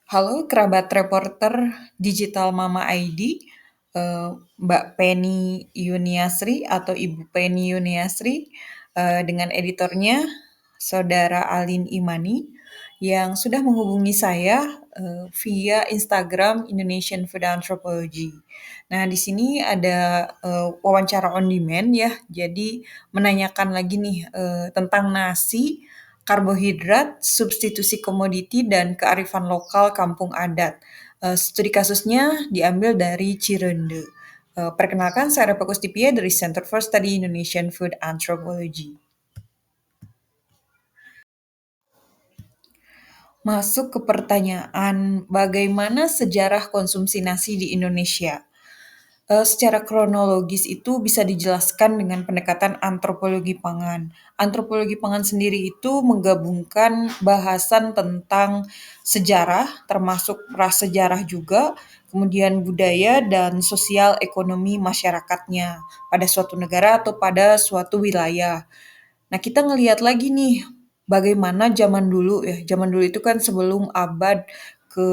Halo kerabat reporter Digital Mama ID, Mbak Penny Yuniasri atau Ibu Penny Yuniasri, dengan editornya Saudara Alin Imani yang sudah menghubungi saya via Instagram Indonesian Food Anthropology. Nah, di sini ada wawancara on demand ya, jadi menanyakan lagi nih tentang nasi, karbohidrat, substitusi komoditi, dan kearifan lokal kampung adat. Studi kasusnya diambil dari Cirende. Perkenalkan, saya Repa Kustipia dari Center for Study Indonesian Food Anthropology. Masuk ke pertanyaan, bagaimana sejarah konsumsi nasi di Indonesia? Secara kronologis itu bisa dijelaskan dengan pendekatan antropologi pangan. Antropologi pangan sendiri itu menggabungkan bahasan tentang sejarah, termasuk prasejarah juga, kemudian budaya dan sosial ekonomi masyarakatnya pada suatu negara atau pada suatu wilayah. Nah, kita ngelihat lagi nih, bagaimana zaman dulu ya, zaman dulu itu kan sebelum abad ke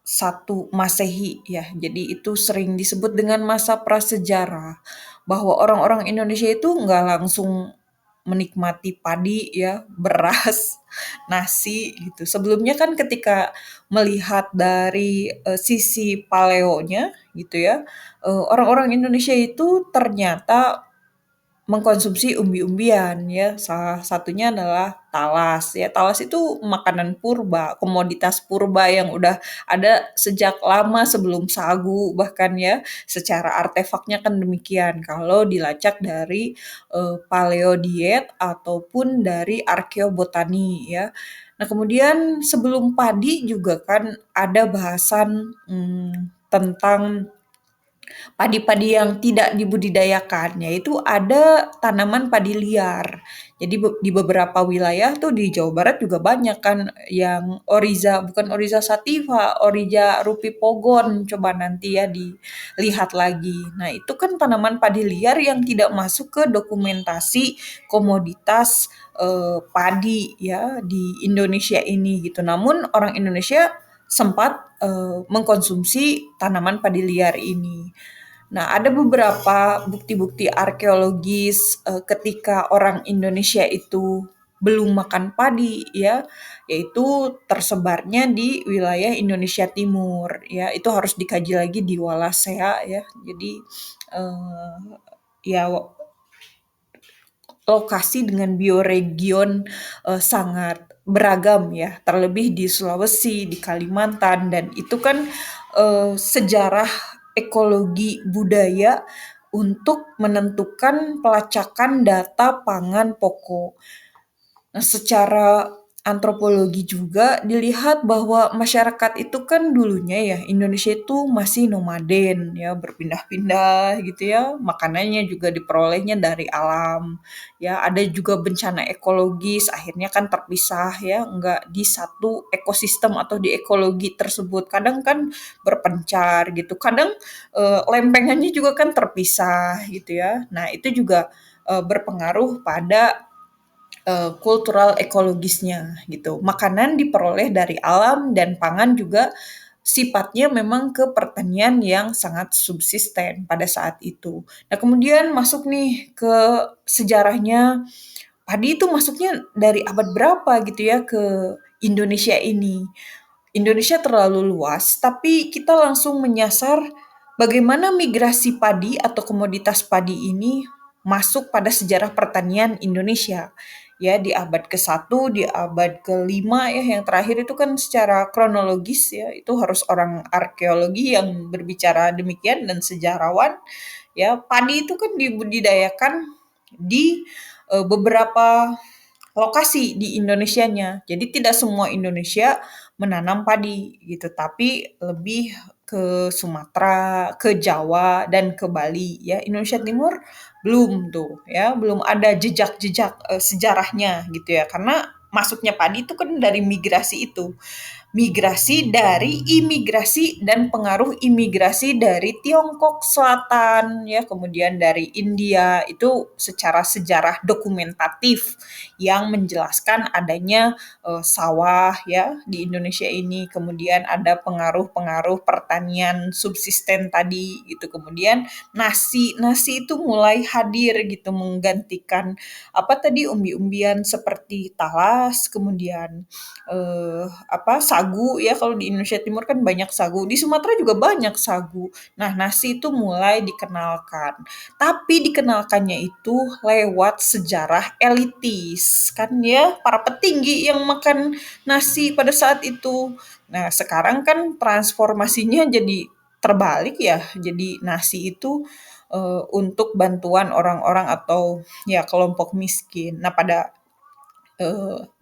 satu Masehi ya. Jadi itu sering disebut dengan masa prasejarah, bahwa orang-orang Indonesia itu nggak langsung menikmati padi ya, beras, nasi gitu. Sebelumnya kan ketika melihat dari sisi paleonya gitu ya, orang-orang Indonesia itu ternyata mengkonsumsi umbi-umbian ya, salah satunya adalah talas ya. Talas itu makanan purba, komoditas purba yang udah ada sejak lama sebelum sagu bahkan ya. Secara artefaknya kan demikian kalau dilacak dari paleodiet ataupun dari arkeobotani ya. Nah, kemudian sebelum padi juga kan ada bahasan tentang padi-padi yang tidak dibudidayakan, yaitu ada tanaman padi liar. Jadi di beberapa wilayah tuh di Jawa Barat juga banyak kan yang oriza, bukan oriza sativa, oriza rupipogon. Coba nanti ya dilihat lagi. Nah, itu kan tanaman padi liar yang tidak masuk ke dokumentasi komoditas padi ya di Indonesia ini gitu. Namun orang Indonesia sempat mengkonsumsi tanaman padi liar ini. Nah, ada beberapa bukti-bukti arkeologis ketika orang Indonesia itu belum makan padi ya, yaitu tersebarnya di wilayah Indonesia Timur ya. Itu harus dikaji lagi di Wallacea ya. Jadi eh, ya lokasi dengan bioregion sangat beragam ya, terlebih di Sulawesi, di Kalimantan, dan itu kan sejarah ekologi budaya untuk menentukan pelacakan data pangan pokok. Nah, secara antropologi juga dilihat bahwa masyarakat itu kan dulunya ya, Indonesia itu masih nomaden ya, berpindah-pindah gitu ya, makanannya juga diperolehnya dari alam. Ya, ada juga bencana ekologis, akhirnya kan terpisah ya, nggak di satu ekosistem atau di ekologi tersebut. Kadang kan berpencar gitu, kadang lempengannya juga kan terpisah gitu ya. Nah, itu juga berpengaruh pada kultural ekologisnya gitu. Makanan diperoleh dari alam dan pangan juga sifatnya memang ke pertanian yang sangat subsisten pada saat itu. Nah, kemudian masuk nih ke sejarahnya, padi itu masuknya dari abad berapa gitu ya ke Indonesia ini. Indonesia terlalu luas, tapi kita langsung menyasar bagaimana migrasi padi atau komoditas padi ini masuk pada sejarah pertanian Indonesia. Ya, di abad ke-1, di abad ke-5 ya, yang terakhir itu kan secara kronologis ya, itu harus orang arkeologi yang berbicara demikian dan sejarawan. Ya, padi itu kan dibudidayakan di beberapa lokasi di Indonesianya. Jadi tidak semua Indonesia menanam padi gitu, tapi lebih ke Sumatera, ke Jawa, dan ke Bali ya. Indonesia Timur belum tuh ya, belum ada jejak-jejak sejarahnya gitu ya. Karena masuknya padi itu kan dari migrasi itu. Migrasi dari imigrasi dan pengaruh imigrasi dari Tiongkok Selatan ya, kemudian dari India itu secara sejarah dokumentatif yang menjelaskan adanya sawah ya di Indonesia ini, kemudian ada pengaruh-pengaruh pertanian subsisten tadi gitu, kemudian nasi itu mulai hadir gitu menggantikan apa tadi umbi-umbian seperti talas, kemudian sagu ya, kalau di Indonesia Timur kan banyak sagu, di Sumatera juga banyak sagu. Nah, nasi itu mulai dikenalkan. Tapi dikenalkannya itu lewat sejarah elitis, kan ya, para petinggi yang makan nasi pada saat itu. Nah, sekarang kan transformasinya jadi terbalik ya, jadi nasi itu untuk bantuan orang-orang atau ya kelompok miskin. Nah, pada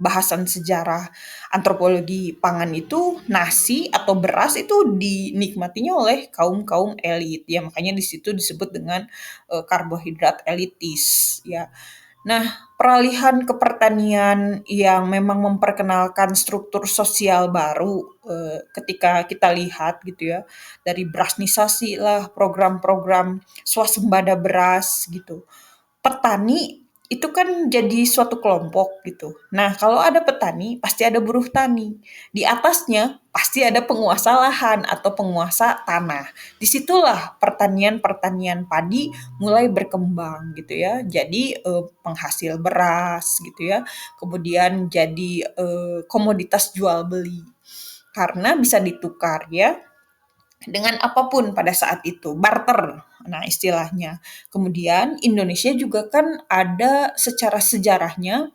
bahasan sejarah antropologi pangan itu nasi atau beras itu dinikmatinya oleh kaum-kaum elit ya, makanya di situ disebut dengan karbohidrat elitis ya. Nah, peralihan ke pertanian yang memang memperkenalkan struktur sosial baru ketika kita lihat gitu ya, dari berasnisasi lah, program-program swasembada beras gitu. Petani itu kan jadi suatu kelompok gitu. Nah, kalau ada petani, pasti ada buruh tani. Di atasnya pasti ada penguasa lahan atau penguasa tanah. Disitulah pertanian-pertanian padi mulai berkembang gitu ya. Jadi penghasil beras gitu ya. Kemudian jadi komoditas jual beli. Karena bisa ditukar ya dengan apapun pada saat itu, barter, nah istilahnya. Kemudian Indonesia juga kan ada secara sejarahnya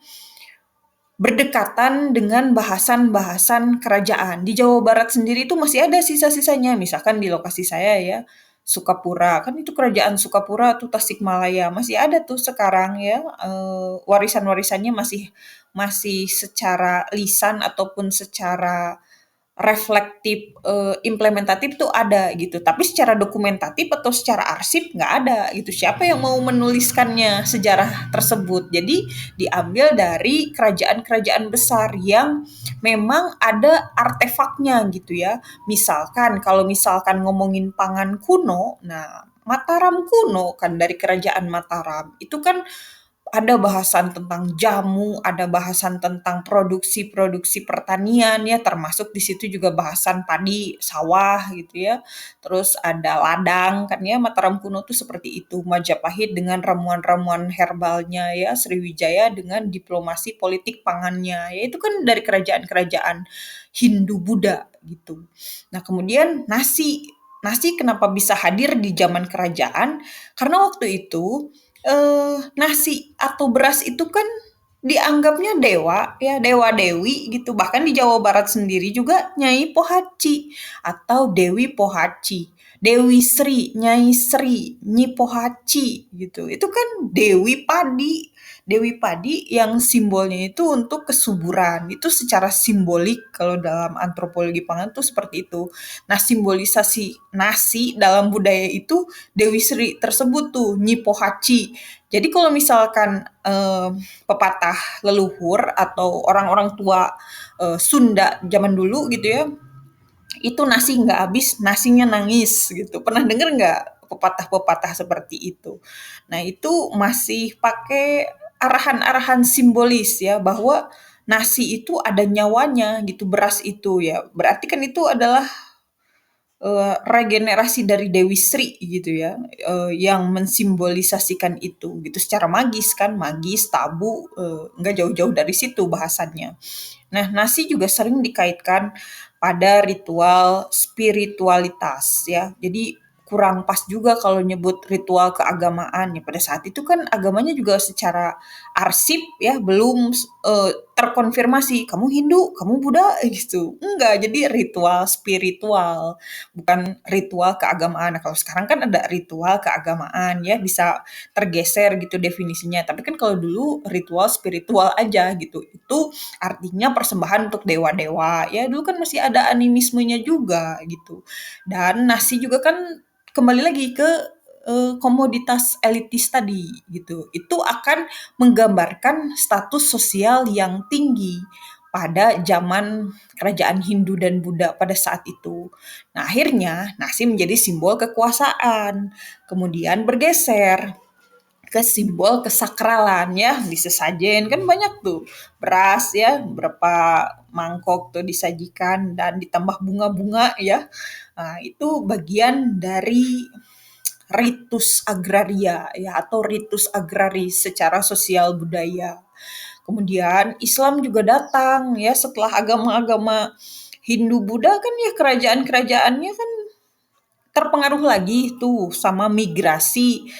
berdekatan dengan bahasan-bahasan kerajaan. Di Jawa Barat sendiri itu masih ada sisa-sisanya, misalkan di lokasi saya ya, Sukapura, kan itu kerajaan Sukapura tuh Tasikmalaya, masih ada tuh sekarang ya, warisan-warisannya masih masih secara lisan ataupun secara reflektif, implementatif tuh ada gitu, tapi secara dokumentatif atau secara arsip nggak ada gitu. Siapa yang mau menuliskannya sejarah tersebut? Jadi diambil dari kerajaan-kerajaan besar yang memang ada artefaknya gitu ya. Misalkan kalau misalkan ngomongin pangan kuno, nah Mataram kuno kan dari kerajaan Mataram, itu kan ada bahasan tentang jamu, ada bahasan tentang produksi-produksi pertanian ya, termasuk di situ juga bahasan padi, sawah gitu ya. Terus ada ladang kan ya, Mataram kuno tuh seperti itu. Majapahit dengan ramuan-ramuan herbalnya ya, Sriwijaya dengan diplomasi politik pangannya. Ya itu kan dari kerajaan-kerajaan Hindu Buddha gitu. Nah, kemudian nasi. Nasi kenapa bisa hadir di zaman kerajaan? Karena waktu itu nasi atau beras itu kan dianggapnya dewa ya, dewa-dewi gitu. Bahkan di Jawa Barat sendiri juga Nyai Pohaci atau Dewi Pohaci. Dewi Sri, Nyai Sri, Nyi Pohaci gitu. Itu kan Dewi Padi. Dewi Padi yang simbolnya itu untuk kesuburan. Itu secara simbolik kalau dalam antropologi pangan itu seperti itu. Nah, simbolisasi nasi dalam budaya itu Dewi Sri tersebut tuh, Nyi Pohaci. Jadi kalau misalkan pepatah leluhur atau orang-orang tua Sunda zaman dulu gitu ya, itu nasi nggak habis, nasinya nangis gitu. Pernah denger nggak pepatah-pepatah seperti itu? Nah itu masih pakai arahan-arahan simbolis ya, bahwa nasi itu ada nyawanya gitu, beras itu ya. Berarti kan itu adalah regenerasi dari Dewi Sri gitu ya, yang mensimbolisasikan itu gitu secara magis kan, magis, tabu, nggak jauh-jauh dari situ bahasannya. Nah, nasi juga sering dikaitkan pada ritual spiritualitas ya. Jadi kurang pas juga kalau nyebut ritual keagamaan ya. Pada saat itu kan agamanya juga secara arsip ya belum terkonfirmasi kamu Hindu, kamu Buddha gitu. Enggak, jadi ritual spiritual, bukan ritual keagamaan. Nah, kalau sekarang kan ada ritual keagamaan ya, bisa tergeser gitu definisinya. Tapi kan kalau dulu ritual spiritual aja gitu. Itu artinya persembahan untuk dewa-dewa. Ya dulu kan masih ada animismenya juga gitu. Dan nasi juga kan kembali lagi ke komoditas elitis tadi gitu. Itu akan menggambarkan status sosial yang tinggi pada zaman kerajaan Hindu dan Buddha pada saat itu. Nah, akhirnya nasi menjadi simbol kekuasaan, kemudian bergeser ke simbol kesakralan ya, disesajen kan banyak tuh beras ya, berapa mangkok tuh disajikan dan ditambah bunga-bunga ya. Nah, itu bagian dari ritus agraria ya, atau ritus agraris secara sosial budaya. Kemudian Islam juga datang ya setelah agama-agama Hindu Buddha kan ya, kerajaan-kerajaannya kan terpengaruh lagi tuh sama migrasi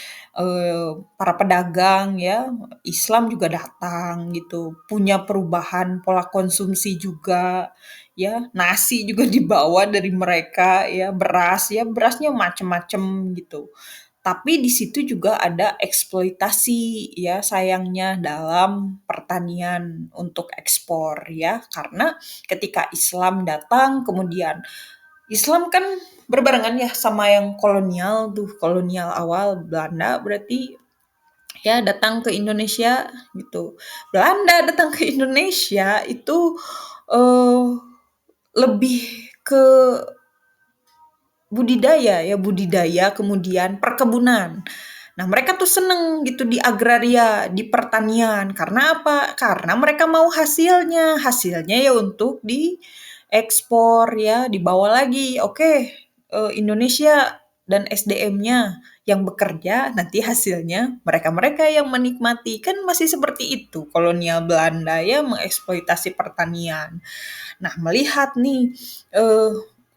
para pedagang ya. Islam juga datang gitu, punya perubahan pola konsumsi juga ya. Nasi juga dibawa dari mereka ya, beras ya, berasnya macem-macem gitu. Tapi di situ juga ada eksploitasi ya, sayangnya, dalam pertanian untuk ekspor ya. Karena ketika Islam datang, kemudian Islam kan berbarengan ya sama yang kolonial tuh, kolonial awal Belanda berarti ya datang ke Indonesia gitu. Belanda datang ke Indonesia itu eh, lebih ke budidaya kemudian perkebunan. Nah, mereka tuh seneng gitu di agraria, di pertanian. Karena apa? Karena mereka mau hasilnya. Hasilnya ya untuk diekspor ya, dibawa lagi. Oke, Indonesia dan SDM-nya yang bekerja, nanti hasilnya mereka-mereka yang menikmati. Kan masih seperti itu kolonial Belanda ya, mengeksploitasi pertanian. Nah, melihat nih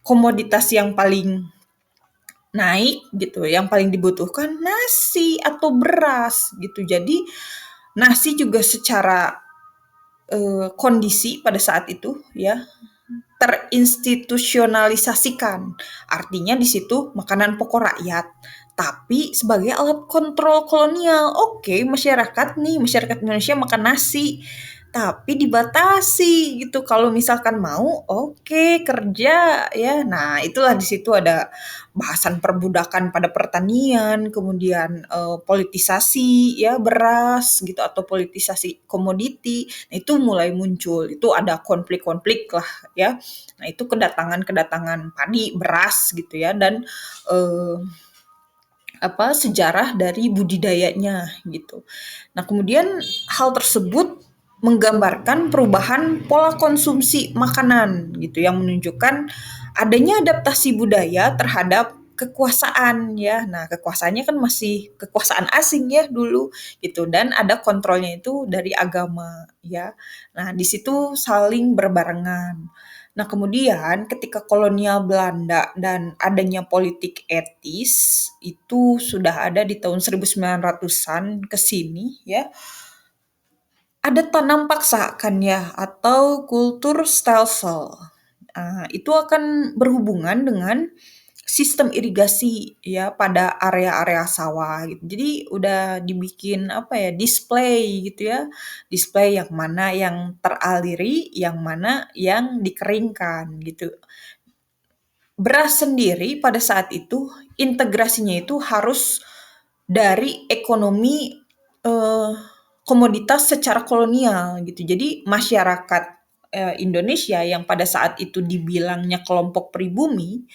komoditas yang paling naik gitu, yang paling dibutuhkan nasi atau beras gitu. Jadi nasi juga secara kondisi pada saat itu ya terinstitusionalisasikan. Artinya di situ makanan pokok rakyat, tapi sebagai alat kontrol kolonial. Oke, masyarakat Indonesia makan nasi, tapi dibatasi gitu. Kalau misalkan mau, oke, kerja ya. Nah, itulah di situ ada bahasan perbudakan pada pertanian, kemudian politisasi ya beras gitu, atau politisasi komoditi. Nah, itu mulai muncul. Itu ada konflik-konflik lah ya. Nah, itu kedatangan padi, beras gitu ya, dan eh, sejarah dari budidayanya gitu. Nah, kemudian hal tersebut menggambarkan perubahan pola konsumsi makanan gitu, yang menunjukkan adanya adaptasi budaya terhadap kekuasaan ya. Nah, kekuasaannya kan masih kekuasaan asing ya dulu gitu, dan ada kontrolnya itu dari agama ya. Nah, di situ saling berbarengan. Nah, kemudian ketika kolonial Belanda dan adanya politik etis, itu sudah ada di tahun 1900-an ke sini ya. Ada tanam paksa kan ya, atau kultur stelsel. Itu akan berhubungan dengan sistem irigasi ya pada area-area sawah gitu. Jadi udah dibikin display gitu ya. Display yang mana yang teraliri, yang mana yang dikeringkan gitu. Beras sendiri pada saat itu integrasinya itu harus dari ekonomi eh, komoditas secara kolonial gitu. Jadi masyarakat Indonesia yang pada saat itu dibilangnya kelompok pribumi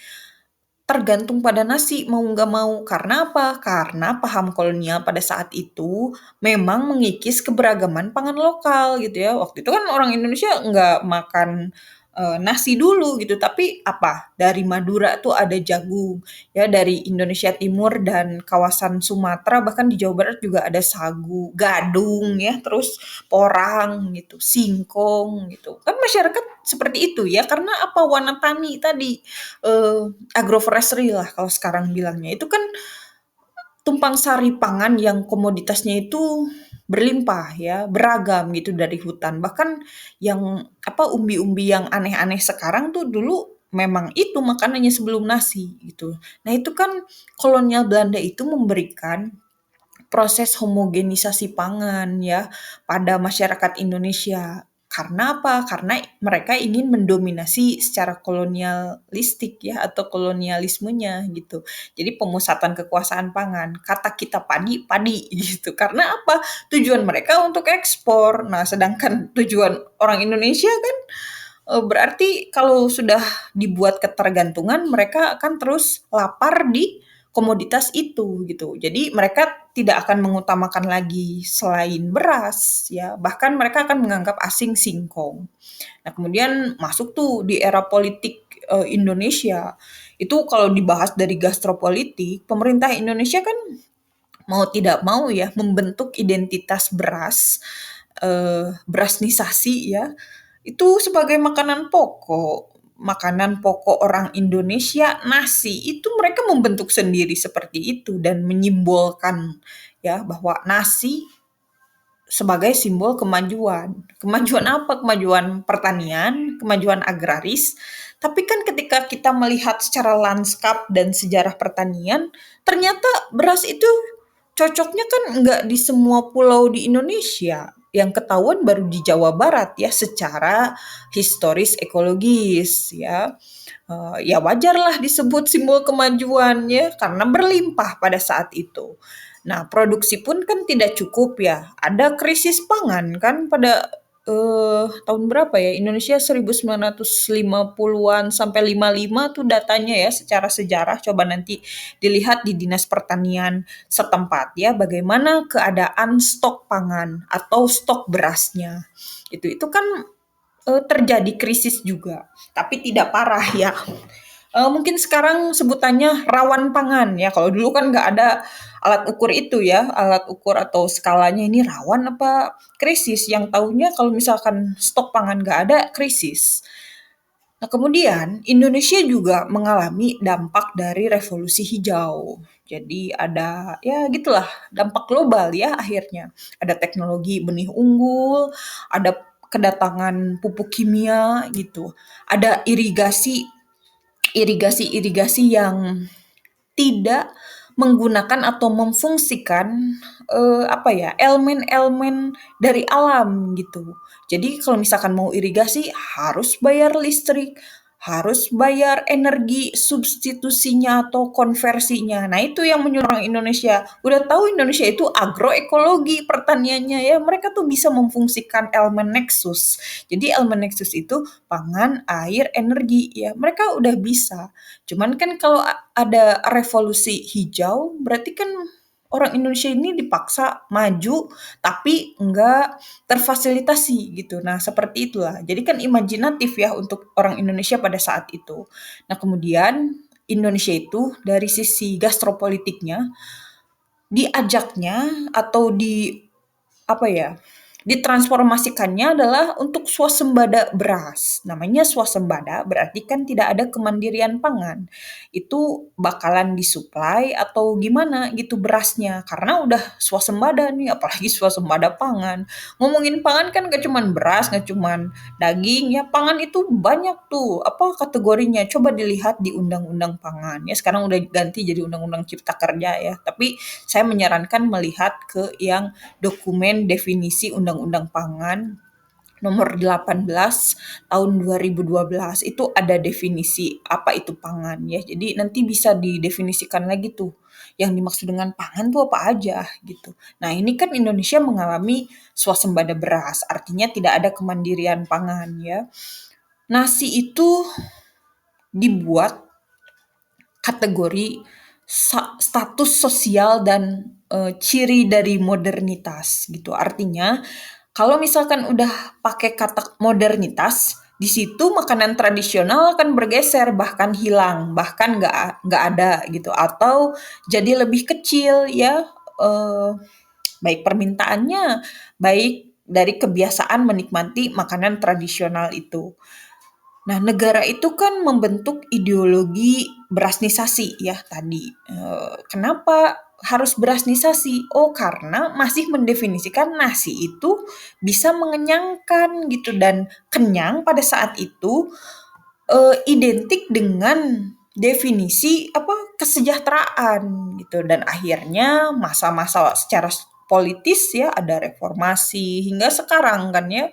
tergantung pada nasi mau nggak mau. Karena apa? Karena paham kolonial pada saat itu memang mengikis keberagaman pangan lokal gitu ya. Waktu itu kan orang Indonesia nggak makan nasi dulu gitu, tapi apa? Dari Madura tuh ada jagung, ya dari Indonesia Timur dan kawasan Sumatera, bahkan di Jawa Barat juga ada sagu, gadung ya, terus porang gitu, singkong gitu. Kan masyarakat seperti itu ya, karena apa? Warna tani tadi, agroforestry lah kalau sekarang bilangnya. Itu kan tumpang sari pangan yang komoditasnya itu berlimpah ya, beragam gitu dari hutan. Bahkan yang umbi-umbi yang aneh-aneh sekarang tuh dulu memang itu makanannya sebelum nasi gitu. Nah, itu kan kolonial Belanda itu memberikan proses homogenisasi pangan ya pada masyarakat Indonesia. Karena apa? Karena mereka ingin mendominasi secara kolonialistik ya atau kolonialismenya gitu. Jadi pemusatan kekuasaan pangan. Kata kita padi, padi gitu. Karena apa? Tujuan mereka untuk ekspor. Nah, sedangkan tujuan orang Indonesia kan berarti kalau sudah dibuat ketergantungan, mereka akan terus lapar di komoditas itu gitu. Jadi mereka tidak akan mengutamakan lagi selain beras ya, bahkan mereka akan menganggap asing singkong. Nah, kemudian masuk tuh di era politik Indonesia. Itu kalau dibahas dari gastropolitik, pemerintah Indonesia kan mau tidak mau ya membentuk identitas beras, berasnisasi ya, itu sebagai makanan pokok orang Indonesia, nasi, itu mereka membentuk sendiri seperti itu dan menyimbolkan ya bahwa nasi sebagai simbol kemajuan. Kemajuan apa? Kemajuan pertanian, kemajuan agraris. Tapi kan ketika kita melihat secara lanskap dan sejarah pertanian, ternyata beras itu cocoknya kan nggak di semua pulau di Indonesia. Yang ketahuan baru di Jawa Barat ya secara historis ekologis ya. Ya wajarlah disebut simbol kemajuannya karena berlimpah pada saat itu. Nah, produksi pun kan tidak cukup ya. Ada krisis pangan kan pada tahun berapa ya? Indonesia 1950-an sampai 55 tuh datanya ya secara sejarah. Coba nanti dilihat di Dinas Pertanian setempat ya bagaimana keadaan stok pangan atau stok berasnya. Itu kan terjadi krisis juga, tapi tidak parah ya. Mungkin sekarang sebutannya rawan pangan ya, kalau dulu kan nggak ada alat ukur itu ya, alat ukur atau skalanya ini rawan apa krisis, yang tahunya kalau misalkan stok pangan nggak ada, krisis. Nah, kemudian Indonesia juga mengalami dampak dari revolusi hijau. Jadi ada ya gitulah dampak global ya akhirnya. Ada teknologi benih unggul, ada kedatangan pupuk kimia gitu. Ada irigasi yang tidak menggunakan atau memfungsikan, apa ya, elemen-elemen dari alam gitu. Jadi kalau misalkan mau irigasi harus bayar listrik, harus bayar energi substitusinya atau konversinya. Nah, itu yang menyuruh orang Indonesia. Udah tahu Indonesia itu agroekologi pertaniannya ya, mereka tuh bisa memfungsikan elemen nexus. Jadi elemen nexus itu pangan, air, energi ya. Mereka udah bisa. Cuman kan kalau ada revolusi hijau, berarti kan orang Indonesia ini dipaksa maju, tapi enggak terfasilitasi gitu. Nah, seperti itulah. Jadi kan imajinatif ya untuk orang Indonesia pada saat itu. Nah, kemudian Indonesia itu dari sisi gastropolitiknya diajaknya atau apa ya, ditransformasikannya adalah untuk swasembada beras. Namanya swasembada berarti kan tidak ada kemandirian pangan. Itu bakalan disuplai atau gimana gitu berasnya. Karena udah swasembada nih, apalagi swasembada pangan. Ngomongin pangan kan gak cuman beras, gak cuman daging ya. Pangan itu banyak tuh, apa kategorinya. Coba dilihat di Undang-Undang Pangan ya. Sekarang udah ganti jadi Undang-Undang Cipta Kerja ya. Tapi saya menyarankan melihat ke yang dokumen definisi Undang-Undang Pangan nomor 18 tahun 2012 itu ada definisi apa itu pangan ya. Jadi nanti bisa didefinisikan lagi tuh yang dimaksud dengan pangan tuh apa aja gitu. Nah, ini kan Indonesia mengalami swasembada beras, artinya tidak ada kemandirian pangan ya. Nasi itu dibuat kategori status sosial dan ciri dari modernitas gitu. Artinya kalau misalkan udah pakai kata modernitas, di situ makanan tradisional akan bergeser, bahkan hilang, bahkan nggak ada gitu, atau jadi lebih kecil ya, baik permintaannya, baik dari kebiasaan menikmati makanan tradisional itu. Nah, negara itu kan membentuk ideologi berasnisasi ya tadi. Kenapa harus berasnisasi? Oh, karena masih mendefinisikan nasi itu bisa mengenyangkan gitu dan kenyang pada saat itu identik dengan definisi apa kesejahteraan gitu dan akhirnya masa-masa secara politis ya ada reformasi hingga sekarang kan ya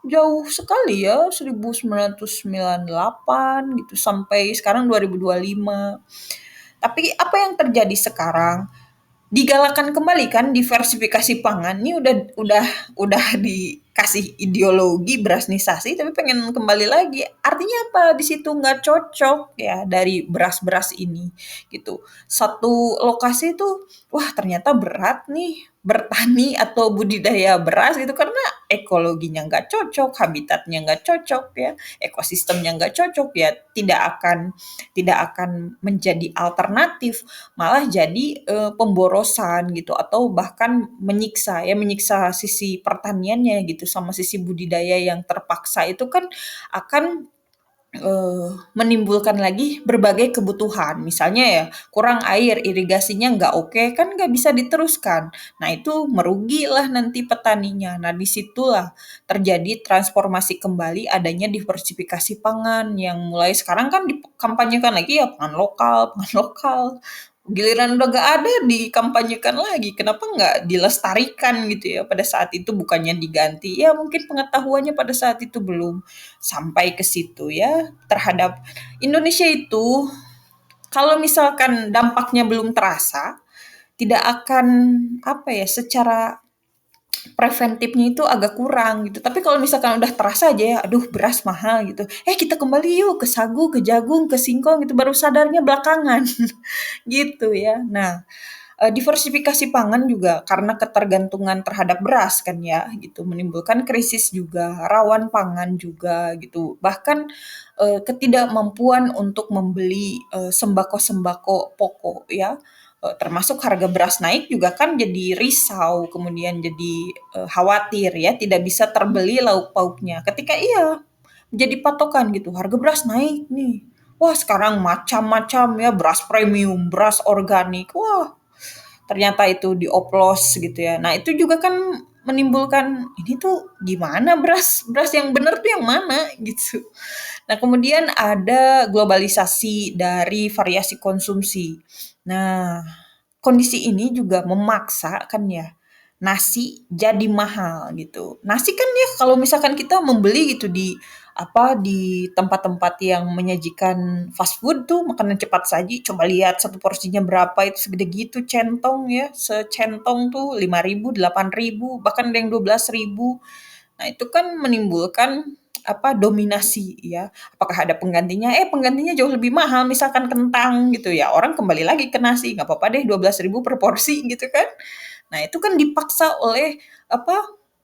Jauh sekali ya, 1998 gitu sampai sekarang 2025. Tapi apa yang terjadi sekarang? Digalakan kembali kan diversifikasi pangan ini udah dikasih ideologi berasnisasi tapi pengen kembali lagi. Artinya apa? Di situ nggak cocok ya dari beras-beras ini gitu. Satu lokasi itu wah ternyata berat nih bertani atau budidaya beras gitu karena ekologinya nggak cocok, habitatnya nggak cocok ya, ekosistemnya nggak cocok ya, tidak akan menjadi alternatif, malah jadi pemborosan gitu atau bahkan menyiksa sisi pertaniannya gitu sama sisi budidaya yang terpaksa itu kan akan menimbulkan lagi berbagai kebutuhan. Misalnya ya, kurang air, irigasinya nggak oke, kan nggak bisa diteruskan. Nah, itu merugilah nanti petaninya. Nah, disitulah terjadi transformasi kembali adanya diversifikasi pangan yang mulai sekarang kan dikampanyekan lagi ya pangan lokal, pangan lokal. Giliran udah nggak ada dikampanyekan lagi. Kenapa nggak dilestarikan gitu ya pada saat itu bukannya diganti. Ya mungkin pengetahuannya pada saat itu belum sampai ke situ ya terhadap Indonesia itu kalau misalkan dampaknya belum terasa tidak akan apa ya secara preventifnya itu agak kurang gitu. Tapi kalau misalkan udah terasa aja ya, aduh beras mahal gitu. Kita kembali yuk ke sagu, ke jagung, ke singkong gitu baru sadarnya belakangan gitu ya. Nah, diversifikasi pangan juga karena ketergantungan terhadap beras kan ya gitu menimbulkan krisis juga, rawan pangan juga gitu. Bahkan ketidakmampuan untuk membeli sembako-sembako pokok ya. Termasuk harga beras naik juga kan jadi risau, kemudian jadi khawatir ya tidak bisa terbeli lauk pauknya. Ketika iya jadi patokan gitu, harga beras naik nih. Wah, sekarang macam-macam ya beras premium, beras organik. Wah, ternyata itu dioplos gitu ya. Nah, itu juga kan menimbulkan ini tuh gimana beras beras yang benar tuh yang mana gitu. Nah, kemudian ada globalisasi dari variasi konsumsi. Nah, kondisi ini juga memaksa kan ya nasi jadi mahal gitu. Nasi kan ya kalau misalkan kita membeli gitu di tempat-tempat yang menyajikan fast food tuh makanan cepat saji, coba lihat satu porsinya berapa itu segede gitu centong ya, secentong tuh 5.000, 8.000, bahkan ada yang 12.000. Nah, itu kan menimbulkan dominasi ya. Apakah ada penggantinya? Penggantinya jauh lebih mahal, misalkan kentang gitu ya. Orang kembali lagi ke nasi, nggak apa-apa deh 12.000 per porsi gitu kan. Nah, itu kan dipaksa oleh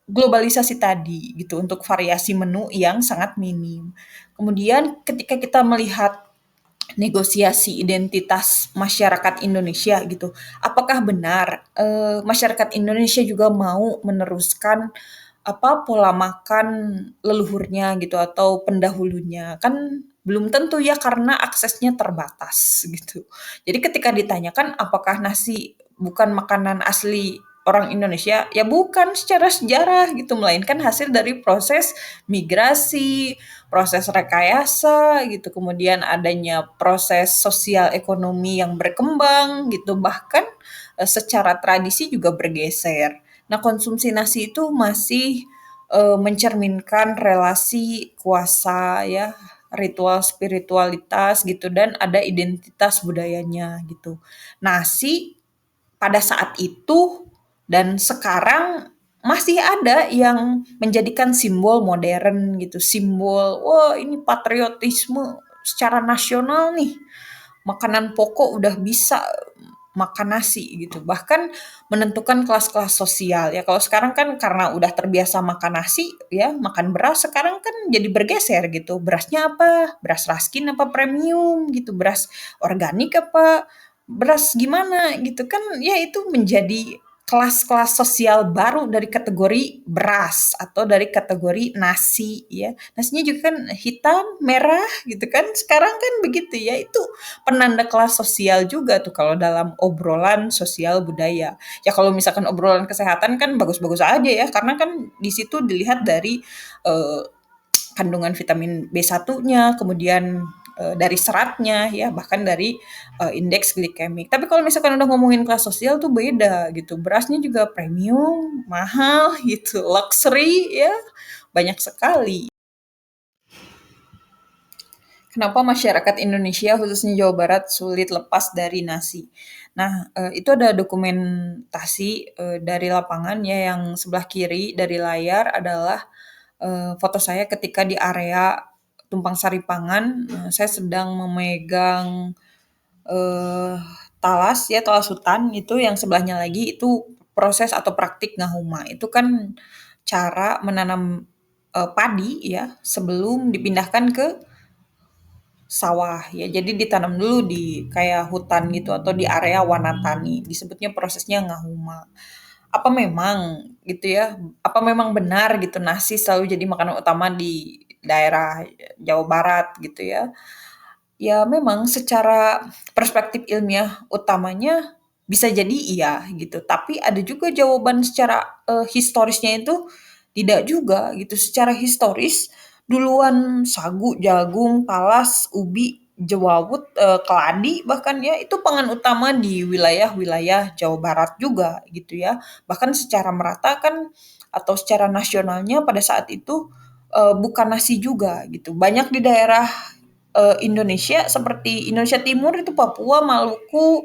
globalisasi tadi gitu untuk variasi menu yang sangat minim. Kemudian ketika kita melihat negosiasi identitas masyarakat Indonesia gitu. Apakah benar masyarakat Indonesia juga mau meneruskan pola makan leluhurnya gitu atau pendahulunya? Kan belum tentu ya karena aksesnya terbatas gitu. Jadi ketika ditanyakan apakah nasi bukan makanan asli orang Indonesia, ya bukan secara sejarah gitu, melainkan hasil dari proses migrasi, proses rekayasa gitu, kemudian adanya proses sosial ekonomi yang berkembang gitu, bahkan secara tradisi juga bergeser. Nah, konsumsi nasi itu masih mencerminkan relasi kuasa ya, ritual spiritualitas gitu dan ada identitas budayanya gitu. Nasi pada saat itu dan sekarang masih ada yang menjadikan simbol modern gitu, simbol, wah ini patriotisme secara nasional nih, makanan pokok udah bisa makan nasi gitu. Bahkan menentukan kelas-kelas sosial ya. Kalau sekarang kan karena udah terbiasa makan nasi ya, makan beras sekarang kan jadi bergeser gitu. Berasnya apa? Beras raskin apa premium gitu, beras organik apa beras gimana gitu kan ya itu menjadi kelas-kelas sosial baru dari kategori beras atau dari kategori nasi ya. Nasinya juga kan hitam, merah gitu kan. Sekarang kan begitu ya. Itu penanda kelas sosial juga tuh kalau dalam obrolan sosial budaya. Ya kalau misalkan obrolan kesehatan kan bagus-bagus aja ya karena kan di situ dilihat dari eh, kandungan vitamin B1-nya, kemudian dari seratnya ya, bahkan dari indeks glikemik. Tapi kalau misalkan udah ngomongin kelas sosial tuh beda gitu. Berasnya juga premium, mahal gitu, luxury ya. banyak sekali. Kenapa masyarakat Indonesia, khususnya Jawa Barat, sulit lepas dari nasi? Nah, itu ada dokumentasi dari lapangan ya, yang sebelah kiri dari layar adalah foto saya ketika di area tumpang sari pangan. Saya sedang memegang eh, talas ya, talas hutan itu, yang sebelahnya lagi itu proses atau praktik ngahuma. Itu kan cara menanam padi ya sebelum dipindahkan ke sawah ya. Jadi ditanam dulu di kayak hutan gitu atau di area wanatani. Disebutnya prosesnya ngahuma. Apa memang gitu ya? Apa memang benar gitu nasi selalu jadi makanan utama di daerah Jawa Barat gitu ya? Ya memang secara perspektif ilmiah utamanya bisa jadi iya gitu, tapi ada juga jawaban secara, historisnya itu tidak juga gitu. Secara historis duluan sagu, jagung, talas, ubi, jewawut, keladi bahkan ya itu pangan utama di wilayah-wilayah Jawa Barat juga gitu ya. Bahkan secara merata kan atau secara nasionalnya pada saat itu, bukan nasi juga gitu. Banyak di daerah Indonesia seperti Indonesia Timur itu Papua, Maluku,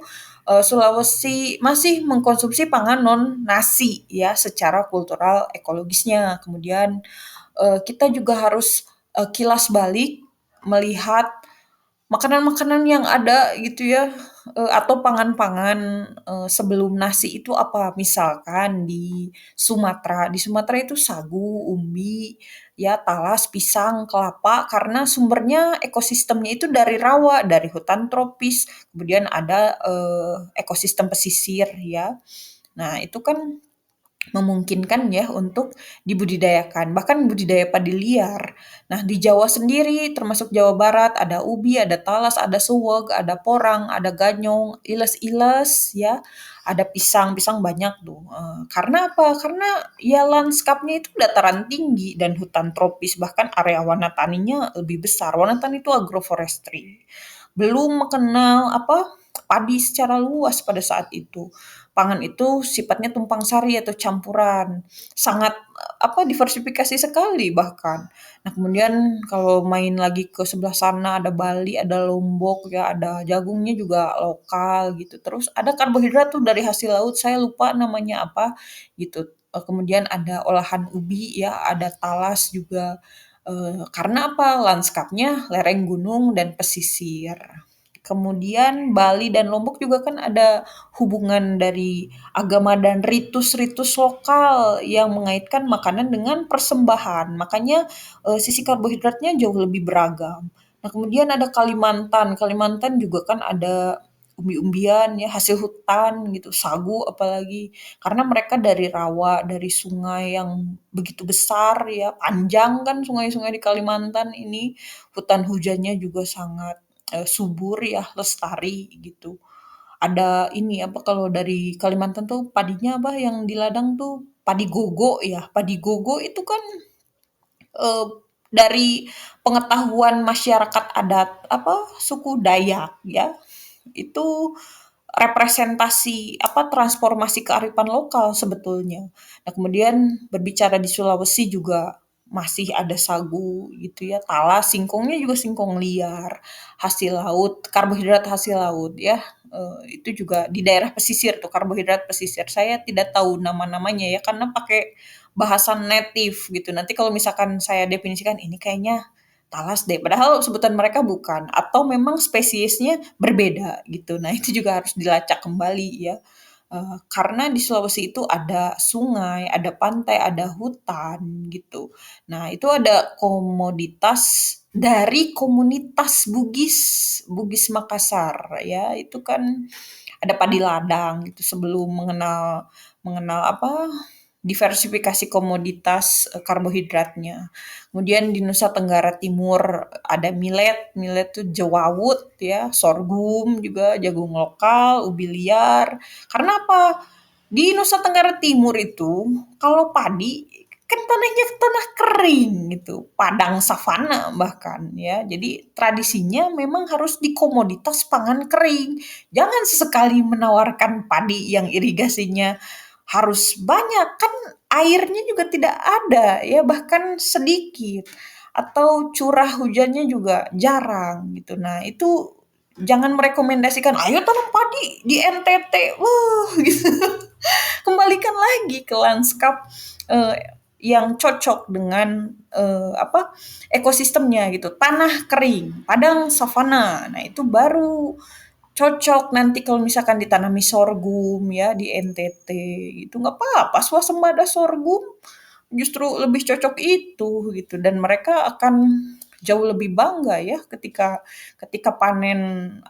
Sulawesi masih mengkonsumsi pangan non nasi ya secara kultural ekologisnya. Kemudian kita juga harus kilas balik melihat makanan-makanan yang ada gitu ya, atau pangan-pangan, sebelum nasi itu apa, misalkan di Sumatera itu sagu, umbi, ya talas, pisang, kelapa, karena sumbernya ekosistemnya itu dari rawa, dari hutan tropis, kemudian ada, ekosistem pesisir ya. Nah itu kan memungkinkan ya untuk dibudidayakan, bahkan budidaya padi liar. Nah, di Jawa sendiri termasuk Jawa Barat ada ubi, ada talas, ada suweg, ada porang, ada ganyong, iles-iles ya, ada pisang, pisang banyak tuh. Karena apa? Karena ya lanskapnya itu dataran tinggi dan hutan tropis, bahkan area wanataninya lebih besar. Wanatani itu agroforestry. Belum mengenal apa? Padi secara luas pada saat itu. Pangan itu sifatnya tumpang sari atau campuran, sangat apa diversifikasi sekali bahkan. Nah kemudian kalau main lagi ke sebelah sana ada Bali, ada Lombok ya, ada jagungnya juga lokal gitu. Terus ada karbohidrat tuh dari hasil laut, saya lupa namanya apa gitu. Kemudian ada olahan ubi ya, ada talas juga. Karena apa? Lanskapnya lereng gunung dan pesisir. Kemudian Bali dan Lombok juga kan ada hubungan dari agama dan ritus-ritus lokal yang mengaitkan makanan dengan persembahan. Makanya sisi karbohidratnya jauh lebih beragam. Nah, kemudian ada Kalimantan. Kalimantan juga kan ada umbi-umbian ya, hasil hutan gitu, sagu apalagi. Karena mereka dari rawa, dari sungai yang begitu besar ya, panjang kan sungai-sungai di Kalimantan ini. Hutan hujannya juga sangat subur ya, lestari gitu. Ada ini apa kalau dari Kalimantan tuh padinya apa yang di ladang tuh padi gogo ya. Padi gogo itu kan eh, dari pengetahuan masyarakat adat apa suku Dayak ya. Itu representasi apa transformasi kearifan lokal sebetulnya. Nah, kemudian berbicara di Sulawesi juga masih ada sagu gitu ya, talas, singkongnya juga singkong liar, hasil laut, karbohidrat hasil laut ya. Itu juga di daerah pesisir tuh karbohidrat pesisir. Saya tidak tahu nama-namanya ya karena pakai bahasa native gitu. Nanti kalau misalkan saya definisikan ini kayaknya talas deh, padahal sebutan mereka bukan, atau memang spesiesnya berbeda gitu. Nah itu juga harus dilacak kembali ya. Karena di Sulawesi itu ada sungai, ada pantai, ada hutan gitu. Nah itu ada komoditas dari komunitas Bugis, Bugis Makassar ya. Itu kan ada padi ladang gitu sebelum mengenal mengenal apa diversifikasi komoditas karbohidratnya. Kemudian di Nusa Tenggara Timur ada millet, millet itu jewawut ya, sorghum juga, jagung lokal, ubi liar. Karena apa? Di Nusa Tenggara Timur itu kalau padi kan tanahnya tanah kering gitu, padang savana bahkan ya. Jadi tradisinya memang harus di komoditas pangan kering. Jangan sesekali menawarkan padi yang irigasinya harus banyak kan airnya juga tidak ada ya, bahkan sedikit, atau curah hujannya juga jarang gitu. Nah, itu jangan merekomendasikan, "Ayo tanam padi di NTT." Wah, gitu. Kembalikan lagi ke lanskap, yang cocok dengan, ekosistemnya gitu. Tanah kering, padang savana. Nah, itu baru cocok nanti kalau misalkan ditanami sorghum ya di NTT gitu, nggak apa-apa swasembada sorghum, justru lebih cocok itu gitu, dan mereka akan jauh lebih bangga ya ketika ketika panen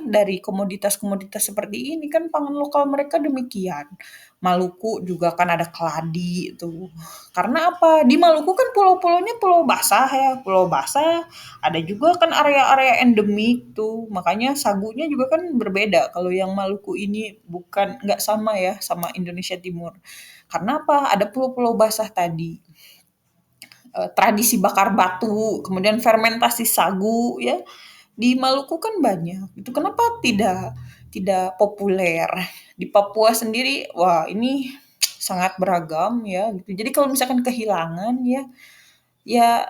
dari komoditas-komoditas seperti ini, kan pangan lokal mereka demikian. Maluku juga kan ada keladi itu. Karena apa? Di Maluku kan pulau-pulaunya pulau basah ya, pulau basah, ada juga kan area-area endemik tuh, makanya sagunya juga kan berbeda. Kalau yang Maluku ini bukan nggak sama ya sama Indonesia Timur. Karena apa? Ada pulau-pulau basah tadi. Tradisi bakar batu, kemudian fermentasi sagu ya. Di Maluku kan banyak. Itu kenapa tidak tidak populer? Di Papua sendiri, wah ini sangat beragam ya gitu. Jadi kalau misalkan kehilangan ya, ya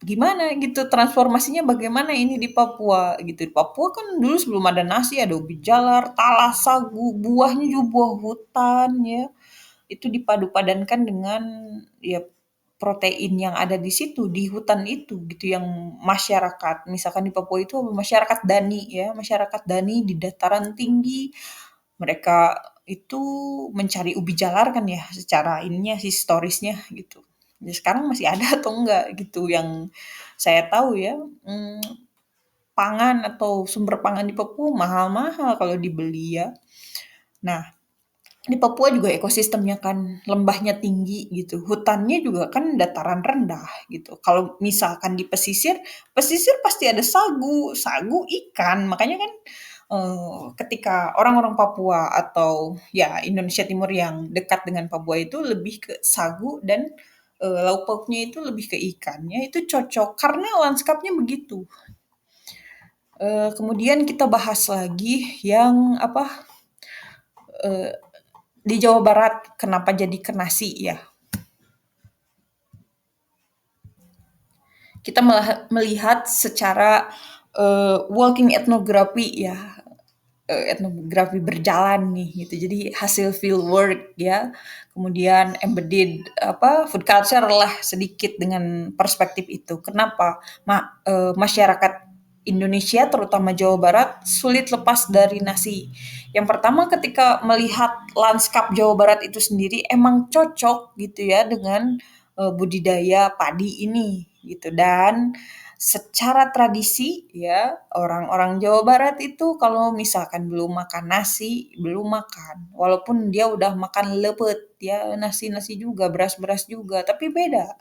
gimana gitu transformasinya bagaimana ini di Papua gitu. Di Papua kan dulu sebelum ada nasi ada ubi jalar, talas, sagu, buahnya juga buah hutan ya. Itu dipadu-padankan dengan ya protein yang ada di situ, di hutan itu gitu yang masyarakat, misalkan di Papua itu masyarakat Dani ya, masyarakat Dani di dataran tinggi, mereka itu mencari ubi jalar kan ya secara ininya historisnya gitu. Ya sekarang masih ada atau enggak gitu yang saya tahu ya, pangan atau sumber pangan di Papua mahal-mahal kalau dibeli ya. Nah, di Papua juga ekosistemnya kan lembahnya tinggi gitu, hutannya juga kan dataran rendah gitu. Kalau misalkan di pesisir, pesisir pasti ada sagu, sagu ikan. Makanya kan ketika orang-orang Papua atau ya Indonesia Timur yang dekat dengan Papua itu lebih ke sagu dan lauk pauknya itu lebih ke ikannya itu cocok karena lanskapnya begitu. Kemudian kita bahas lagi yang eh, di Jawa Barat kenapa jadi ke nasi ya? Kita melihat secara walking ethnography ya, etnografi berjalan nih gitu. Jadi hasil field work ya, kemudian embedded food culture lah sedikit dengan perspektif itu. Kenapa masyarakat Indonesia terutama Jawa Barat sulit lepas dari nasi. Yang pertama ketika melihat lanskap Jawa Barat itu sendiri emang cocok gitu ya dengan budidaya padi ini gitu, dan secara tradisi ya, orang-orang Jawa Barat itu kalau misalkan belum makan nasi, belum makan. Walaupun dia udah makan lepet ya, nasi-nasi juga, beras-beras juga, tapi beda.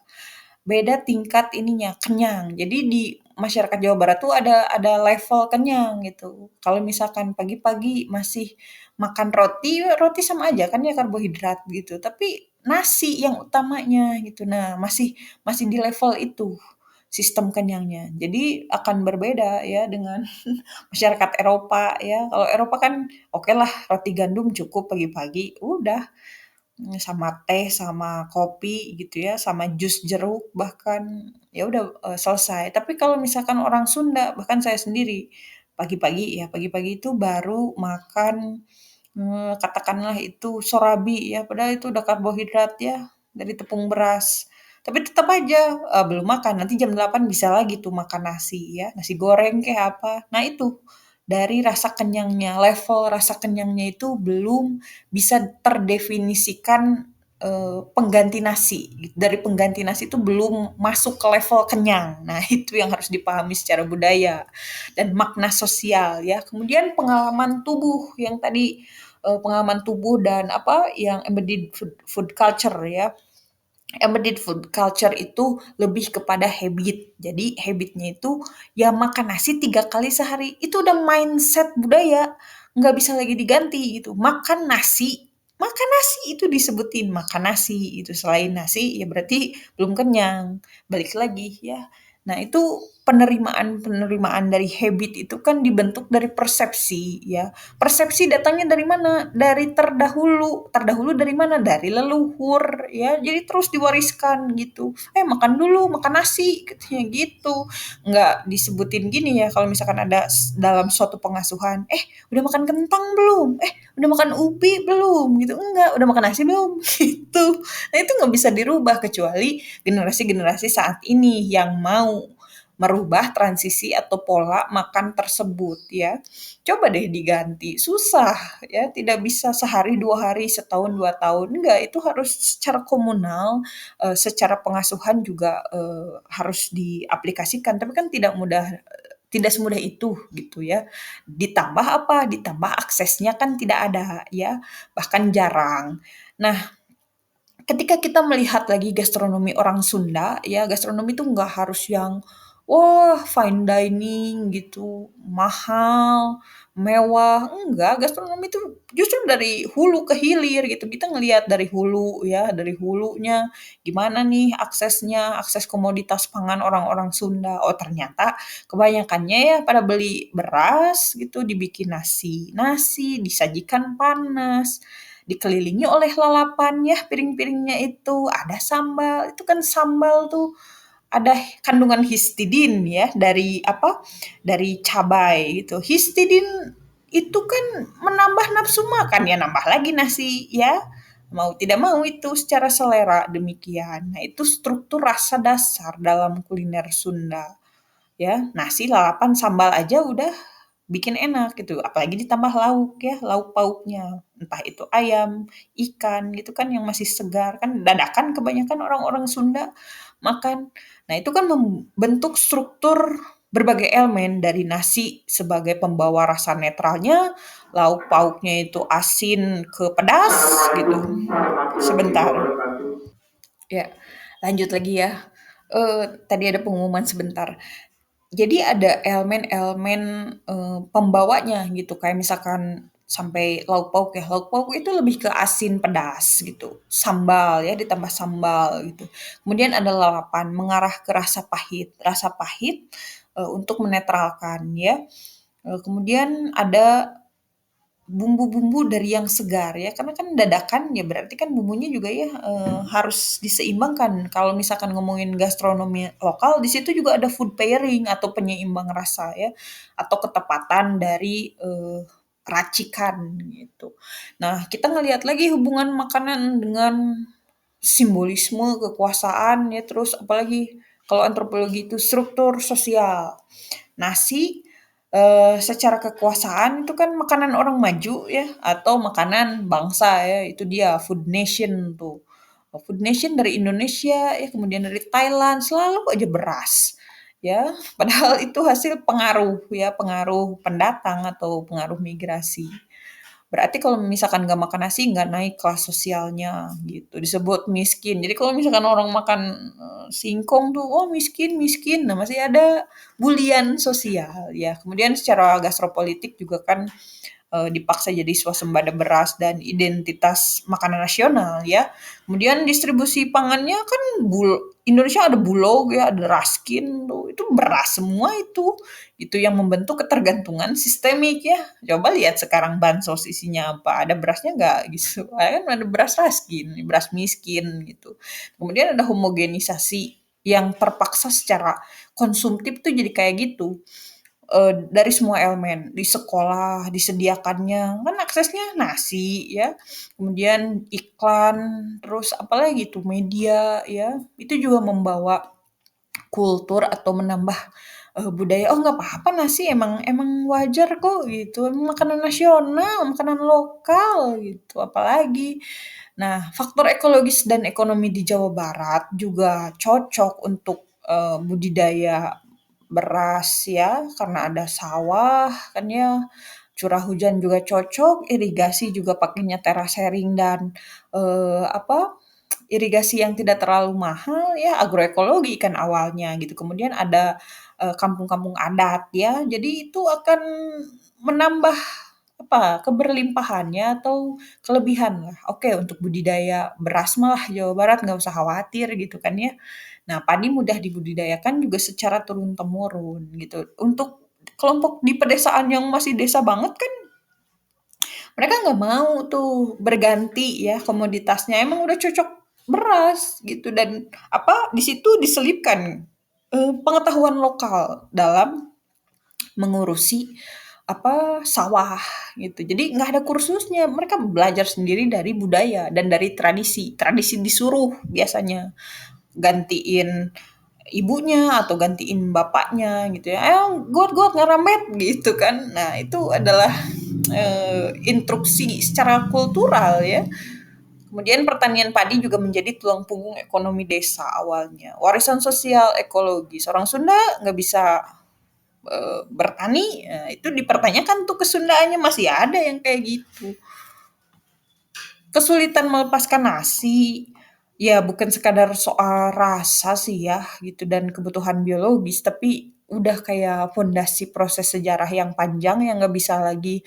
Beda tingkat ininya, kenyang. Jadi di masyarakat Jawa Barat tuh ada level kenyang gitu. Kalau misalkan pagi-pagi masih makan roti, roti sama aja kan ya karbohidrat gitu. Tapi nasi yang utamanya gitu. Nah, masih masih di level itu sistem kenyangnya. Jadi akan berbeda ya dengan masyarakat Eropa ya. Kalau Eropa kan oke lah roti gandum cukup pagi-pagi, udah sama teh, sama kopi gitu ya, sama jus jeruk bahkan, ya udah, selesai. Tapi kalau misalkan orang Sunda, bahkan saya sendiri, pagi-pagi ya, pagi-pagi itu baru makan, katakanlah itu sorabi ya, padahal itu udah karbohidrat ya, dari tepung beras. Tapi tetap aja, belum makan, nanti jam 8 bisa lagi tuh makan nasi ya, nasi goreng kek apa. Nah itu, dari rasa kenyangnya, level rasa kenyangnya itu belum bisa terdefinisikan, pengganti nasi, gitu. Dari pengganti nasi itu belum masuk ke level kenyang. Nah, itu yang harus dipahami secara budaya dan makna sosial ya. Kemudian pengalaman tubuh yang tadi, pengalaman tubuh dan yang embedded food culture ya. Embedded food culture itu lebih kepada habit. Jadi habitnya itu ya makan nasi 3 kali sehari. Itu udah mindset budaya, nggak bisa lagi diganti gitu. Makan nasi itu disebutin makan nasi itu. Selain nasi ya berarti belum kenyang. Balik lagi ya. Nah itu penerimaan dari habit itu kan dibentuk dari persepsi ya. Persepsi datangnya dari mana? Dari terdahulu. Terdahulu dari mana? Dari leluhur ya. Jadi terus diwariskan gitu. Makan dulu, makan nasi katanya gitu. Nggak disebutin gini ya kalau misalkan ada dalam suatu pengasuhan, udah makan kentang belum? Udah makan ubi belum? Gitu. Enggak, udah makan nasi belum? Gitu. Nah, itu nggak bisa dirubah kecuali generasi-generasi saat ini yang mau merubah transisi atau pola makan tersebut ya. Coba deh diganti, susah ya, tidak bisa sehari, 2 hari, setahun, 2 tahun, enggak, itu harus secara komunal, secara pengasuhan juga, harus diaplikasikan, tapi kan tidak semudah itu gitu ya. Ditambah apa? Ditambah aksesnya kan tidak ada ya, bahkan jarang. Nah, ketika kita melihat lagi gastronomi orang Sunda, ya gastronomi itu nggak harus yang wah fine dining gitu, mahal, mewah, enggak. Gastronomi itu justru dari hulu ke hilir gitu. Kita ngelihat dari hulu ya, dari hulunya gimana nih aksesnya, akses komoditas pangan orang-orang Sunda. Oh ternyata kebanyakannya ya pada beli beras gitu, dibikin nasi, nasi disajikan panas, dikelilingi oleh lalapan ya piring-piringnya itu, ada sambal, itu kan sambal tuh ada kandungan histidin ya dari apa, dari cabai gitu. Histidin itu kan menambah nafsu makan, ya nambah lagi nasi ya, mau tidak mau itu secara selera demikian. Nah itu struktur rasa dasar dalam kuliner Sunda ya, nasi, lalapan, sambal aja udah bikin enak gitu, apalagi ditambah lauk ya, lauk pauknya. Entah itu ayam, ikan gitu kan yang masih segar, kan dadakan kebanyakan orang-orang Sunda makan. Nah, itu kan membentuk struktur berbagai elemen dari nasi sebagai pembawa rasa netralnya, lauk pauknya itu asin ke pedas gitu. Sebentar. Ya, lanjut lagi ya. Tadi ada pengumuman sebentar. Jadi ada elemen-elemen, pembawanya gitu, kayak misalkan sampai lauk pauk ya, lauk pauk itu lebih ke asin pedas gitu, sambal ya, ditambah sambal gitu. Kemudian ada lalapan, mengarah ke rasa pahit, untuk menetralkan ya, kemudian ada bumbu-bumbu dari yang segar ya, karena kan dadakan ya berarti kan bumbunya juga ya, harus diseimbangkan. Kalau misalkan ngomongin gastronomi lokal, di situ juga ada food pairing atau penyeimbang rasa ya, atau ketepatan dari, racikan gitu. Nah, kita ngelihat lagi hubungan makanan dengan simbolisme kekuasaan ya, terus apalagi kalau antropologi itu struktur sosial. Nasi, secara kekuasaan itu kan makanan orang maju ya, atau makanan bangsa ya, itu dia food nation tuh. Food nation dari Indonesia ya, kemudian dari Thailand, selalu aja beras. Ya, padahal itu hasil pengaruh ya, pengaruh pendatang atau pengaruh migrasi. Berarti kalau misalkan nggak makan nasi, nggak naik kelas sosialnya gitu, disebut miskin. Jadi kalau misalkan orang makan, singkong tuh, "Oh miskin miskin." Nah masih ada bulian sosial ya. Kemudian secara gastropolitik juga kan, dipaksa jadi swasembada beras dan identitas makanan nasional ya. Kemudian distribusi pangannya kan Indonesia ada Bulog ya, ada Raskin tuh, itu beras semua itu. Itu yang membentuk ketergantungan sistemik ya. Coba lihat sekarang bansos isinya apa, ada berasnya nggak gitu. Kan ada beras Raskin, beras miskin gitu. Kemudian ada homogenisasi yang terpaksa secara konsumtif tuh jadi kayak gitu. Dari semua elemen, di sekolah disediakannya, kan aksesnya nasi ya, kemudian iklan, terus apalagi tuh media ya, itu juga membawa kultur atau menambah, budaya, "Oh nggak apa-apa nasi emang emang wajar kok," gitu, "emang makanan nasional, makanan lokal," gitu, apalagi. Nah, faktor ekologis dan ekonomi di Jawa Barat juga cocok untuk, budidaya beras ya, karena ada sawah kan ya, curah hujan juga cocok, irigasi juga pakainya terasering dan, apa, irigasi yang tidak terlalu mahal ya, agroekologi kan awalnya gitu. Kemudian ada, kampung-kampung adat ya, jadi itu akan menambah apa, keberlimpahannya atau kelebihan lah. Oke untuk budidaya beras malah Jawa Barat nggak usah khawatir gitu kan ya. Nah, padi mudah dibudidayakan juga secara turun-temurun gitu. Untuk kelompok di pedesaan yang masih desa banget kan mereka nggak mau tuh berganti ya komoditasnya, emang udah cocok beras gitu dan apa, di situ diselipkan, pengetahuan lokal dalam mengurusi apa, sawah gitu. Jadi nggak ada kursusnya, mereka belajar sendiri dari budaya dan dari tradisi. Tradisi disuruh biasanya gantiin ibunya atau gantiin bapaknya gitu ya. Got ngeramet gitu kan. Nah, itu adalah instruksi secara kultural ya. Kemudian pertanian padi juga menjadi tulang punggung ekonomi desa awalnya. Warisan sosial ekologis. Orang Sunda nggak bisa bertani, itu dipertanyakan tuh kesundaannya masih ada yang kayak gitu. Kesulitan melepaskan nasi, ya bukan sekadar soal rasa sih ya gitu dan kebutuhan biologis, tapi udah kayak fondasi proses sejarah yang panjang yang nggak bisa lagi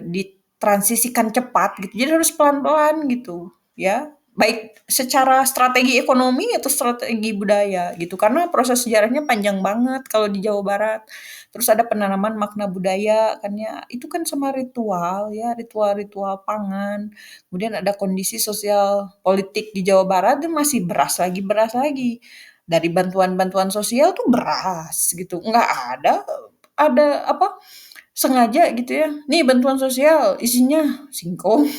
ditransisikan cepat gitu. Jadi harus pelan-pelan gitu ya. Baik secara strategi ekonomi atau strategi budaya gitu. Karena proses sejarahnya panjang banget kalau di Jawa Barat. Terus ada penanaman makna budaya kan ya. Itu kan sama ritual ya, ritual-ritual pangan. Kemudian ada kondisi sosial politik di Jawa Barat itu masih beras lagi. Dari bantuan-bantuan sosial tuh beras gitu. Nggak ada apa sengaja gitu ya. Nih bantuan sosial isinya singkong,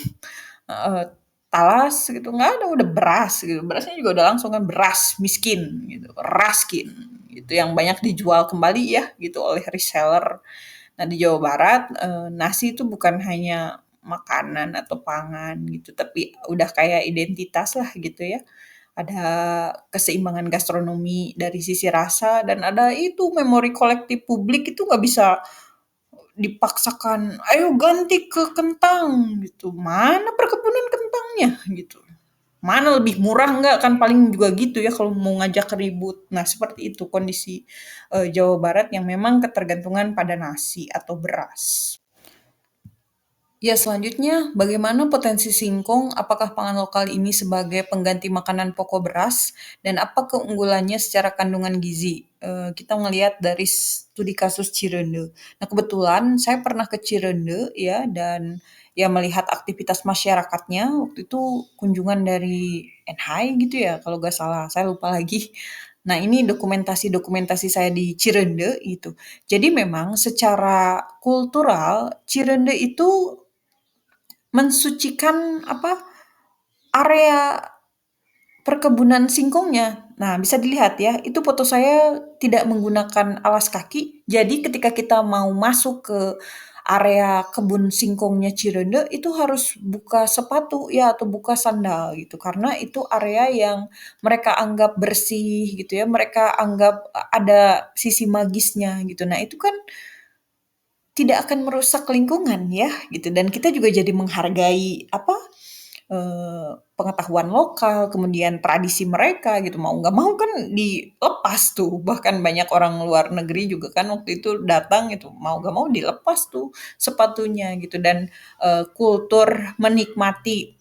heeh, talas gitu. Nggak ada, udah beras gitu. Berasnya juga udah langsung kan beras miskin gitu, raskin gitu yang banyak dijual kembali ya gitu oleh reseller. Nah, di Jawa Barat, nasi itu bukan hanya makanan atau pangan gitu, tapi udah kayak identitas lah gitu ya. Ada keseimbangan gastronomi dari sisi rasa dan ada itu memori kolektif publik itu nggak bisa dipaksakan, "Ayo ganti ke kentang," gitu. Mana perkebunan kentangnya gitu. Mana lebih murah nggak, kan paling juga gitu ya kalau mau ngajak ribut. Nah, seperti itu kondisi, Jawa Barat yang memang ketergantungan pada nasi atau beras. Ya, selanjutnya bagaimana potensi singkong? Apakah pangan lokal ini sebagai pengganti makanan pokok beras? Dan apa keunggulannya secara kandungan gizi? Kita ngelihat dari studi kasus Cirende. Nah, kebetulan saya pernah ke Cirende ya dan ya melihat aktivitas masyarakatnya. Waktu itu kunjungan dari NHI gitu ya, kalau nggak salah. Saya lupa lagi. Nah, ini dokumentasi-dokumentasi saya di Cirende gitu. Jadi memang secara kultural Cirende itu mensucikan apa, area perkebunan singkongnya. Nah, bisa dilihat ya, itu foto saya tidak menggunakan alas kaki. Jadi ketika kita mau masuk ke area kebun singkongnya Cirende, itu harus buka sepatu ya atau buka sandal gitu. Karena itu area yang mereka anggap bersih gitu ya, mereka anggap ada sisi magisnya gitu. Nah, itu kan tidak akan merusak lingkungan ya gitu dan kita juga jadi menghargai apa, pengetahuan lokal, kemudian tradisi mereka gitu, mau nggak mau kan dilepas tuh, bahkan banyak orang luar negeri juga kan waktu itu datang itu, mau nggak mau dilepas tuh sepatunya gitu dan, kultur menikmati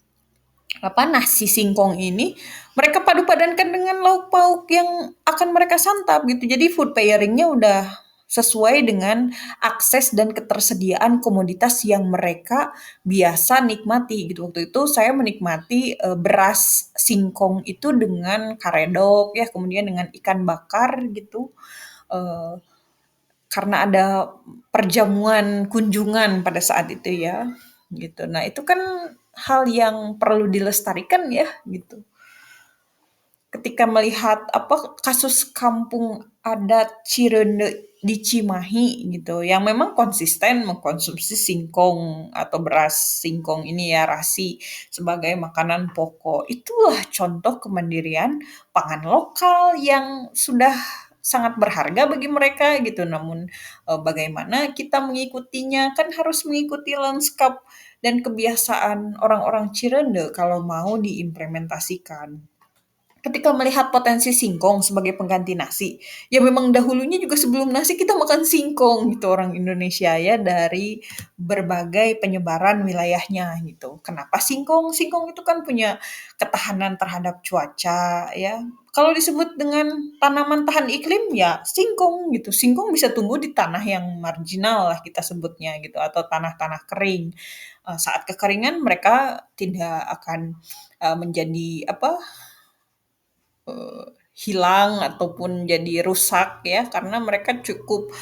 apa, nasi singkong ini, mereka padu padankan dengan lauk pauk yang akan mereka santap gitu. Jadi food pairing-nya udah sesuai dengan akses dan ketersediaan komoditas yang mereka biasa nikmati gitu. Waktu itu saya menikmati, beras singkong itu dengan karedok ya, kemudian dengan ikan bakar gitu, eee, karena ada perjamuan kunjungan pada saat itu ya, gitu. Nah, itu kan hal yang perlu dilestarikan ya, gitu. Ketika melihat apa kasus kampung adat Cirende di Cimahi gitu, yang memang konsisten mengkonsumsi singkong atau beras singkong ini ya, rasi sebagai makanan pokok. Itulah contoh kemandirian pangan lokal yang sudah sangat berharga bagi mereka gitu. Namun bagaimana kita mengikutinya kan harus mengikuti lanskap dan kebiasaan orang-orang Cirende kalau mau diimplementasikan. ketika melihat potensi singkong sebagai pengganti nasi, ya memang dahulunya juga sebelum nasi kita makan singkong gitu orang Indonesia ya dari berbagai penyebaran wilayahnya gitu. Kenapa singkong? Singkong itu kan punya ketahanan terhadap cuaca ya. Kalau disebut dengan tanaman tahan iklim ya singkong gitu. Singkong bisa tumbuh di tanah yang marginal lah kita sebutnya gitu atau tanah-tanah kering. Saat kekeringan mereka tidak akan menjadi apa hilang ataupun jadi rusak ya karena mereka cukup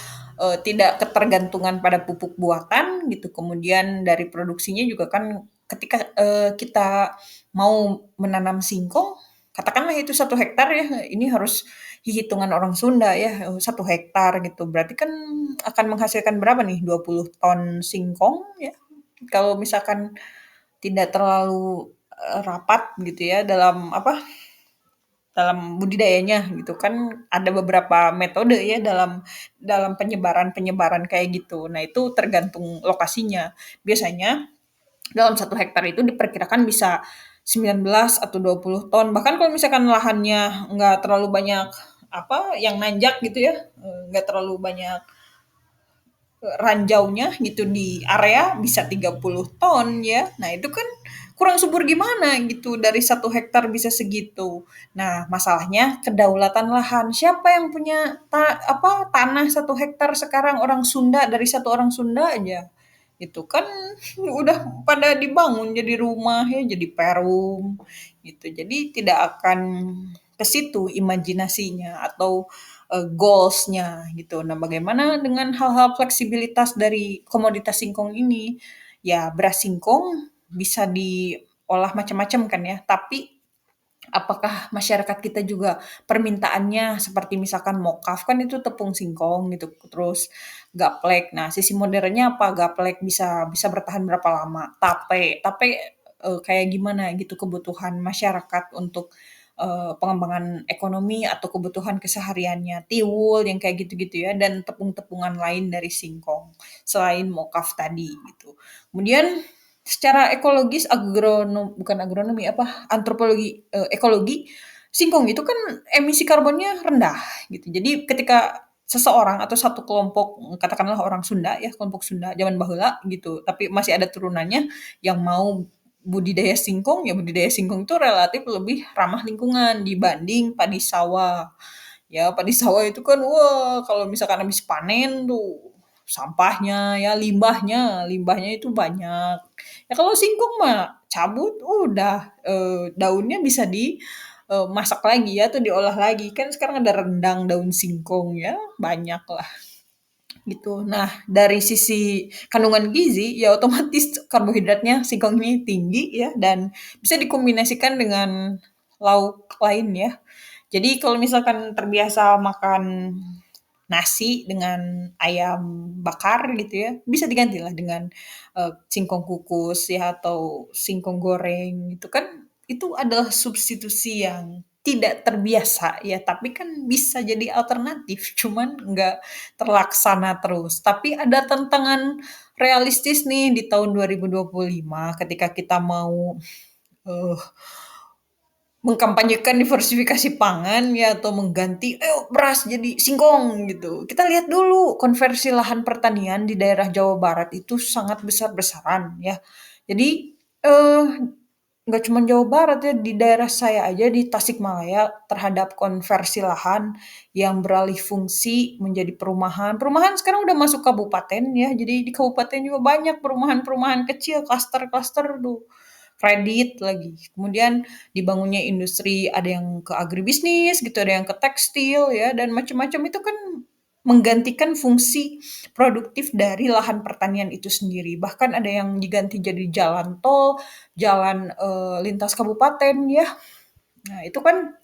tidak ketergantungan pada pupuk buatan gitu. Kemudian dari produksinya juga kan ketika kita mau menanam singkong, katakanlah itu 1 hektar ya, ini harus hitungan orang Sunda ya, 1 hektar gitu. Berarti kan akan menghasilkan berapa nih? 20 ton singkong ya. Kalau misalkan tidak terlalu rapat gitu ya dalam apa dalam budidayanya gitu kan ada beberapa metode ya dalam dalam penyebaran-penyebaran kayak gitu. Nah, itu tergantung lokasinya. Biasanya dalam 1 hektar itu diperkirakan bisa 19 atau 20 ton. Bahkan kalau misalkan lahannya nggak terlalu banyak apa yang nanjak gitu ya, nggak terlalu banyak ranjaunya gitu di area bisa 30 ton ya. Nah, itu kan kurang subur gimana gitu dari 1 hektar bisa segitu. Nah, masalahnya kedaulatan lahan. Siapa yang punya tanah 1 hektar sekarang orang Sunda dari satu orang Sunda aja. Itu kan udah pada dibangun jadi rumah ya, jadi perum gitu. Jadi tidak akan ke situ imajinasinya atau goals-nya gitu. Nah, bagaimana dengan hal-hal fleksibilitas dari komoditas singkong ini? Ya, beras singkong bisa diolah macam-macam kan ya, tapi apakah masyarakat kita juga permintaannya seperti misalkan mokaf kan itu tepung singkong gitu, terus gaplek. Nah, sisi modernnya apa? Gaplek bisa bisa bertahan berapa lama? Tape, tape kayak gimana gitu kebutuhan masyarakat untuk pengembangan ekonomi atau kebutuhan kesehariannya, tiwul yang kayak gitu-gitu ya, dan tepung-tepungan lain dari singkong selain mokaf tadi gitu. Kemudian secara ekologis bukan agronomi apa antropologi ekologi singkong itu kan emisi karbonnya rendah gitu. Jadi ketika seseorang atau satu kelompok katakanlah orang Sunda ya kelompok Sunda zaman bahula gitu tapi masih ada turunannya yang mau budidaya singkong itu relatif lebih ramah lingkungan dibanding padi sawah. Ya, padi sawah itu kan, wah kalau misalkan habis panen tuh sampahnya, ya limbahnya, limbahnya itu banyak. Ya kalau singkong mah cabut udah, daunnya bisa masak lagi ya atau diolah lagi. Kan sekarang ada rendang daun singkong ya, banyak lah gitu. Nah, dari sisi kandungan gizi, ya otomatis karbohidratnya singkong ini tinggi ya dan bisa dikombinasikan dengan lauk lain ya. Jadi kalau misalkan terbiasa makan nasi dengan ayam bakar gitu ya, bisa digantilah dengan, singkong kukus ya atau singkong goreng itu kan itu adalah substitusi yang tidak terbiasa ya, tapi kan bisa jadi alternatif, cuman nggak terlaksana terus. Tapi ada tantangan realistis nih di tahun 2025 ketika kita mau, eee mengkampanyekan diversifikasi pangan ya atau mengganti, "Ayo beras jadi singkong," gitu. Kita lihat dulu konversi lahan pertanian di daerah Jawa Barat itu sangat besar-besaran ya. Jadi, nggak cuma Jawa Barat ya, di daerah saya aja di Tasikmalaya terhadap konversi lahan yang beralih fungsi menjadi perumahan. Perumahan sekarang udah masuk kabupaten ya, jadi di kabupaten juga banyak perumahan-perumahan kecil, klaster-klaster tuh, kredit lagi. Kemudian dibangunnya industri, ada yang ke agribisnis gitu, ada yang ke tekstil ya, dan macam-macam itu kan menggantikan fungsi produktif dari lahan pertanian itu sendiri. Bahkan ada yang diganti jadi jalan tol, jalan, lintas kabupaten ya. Nah, itu kan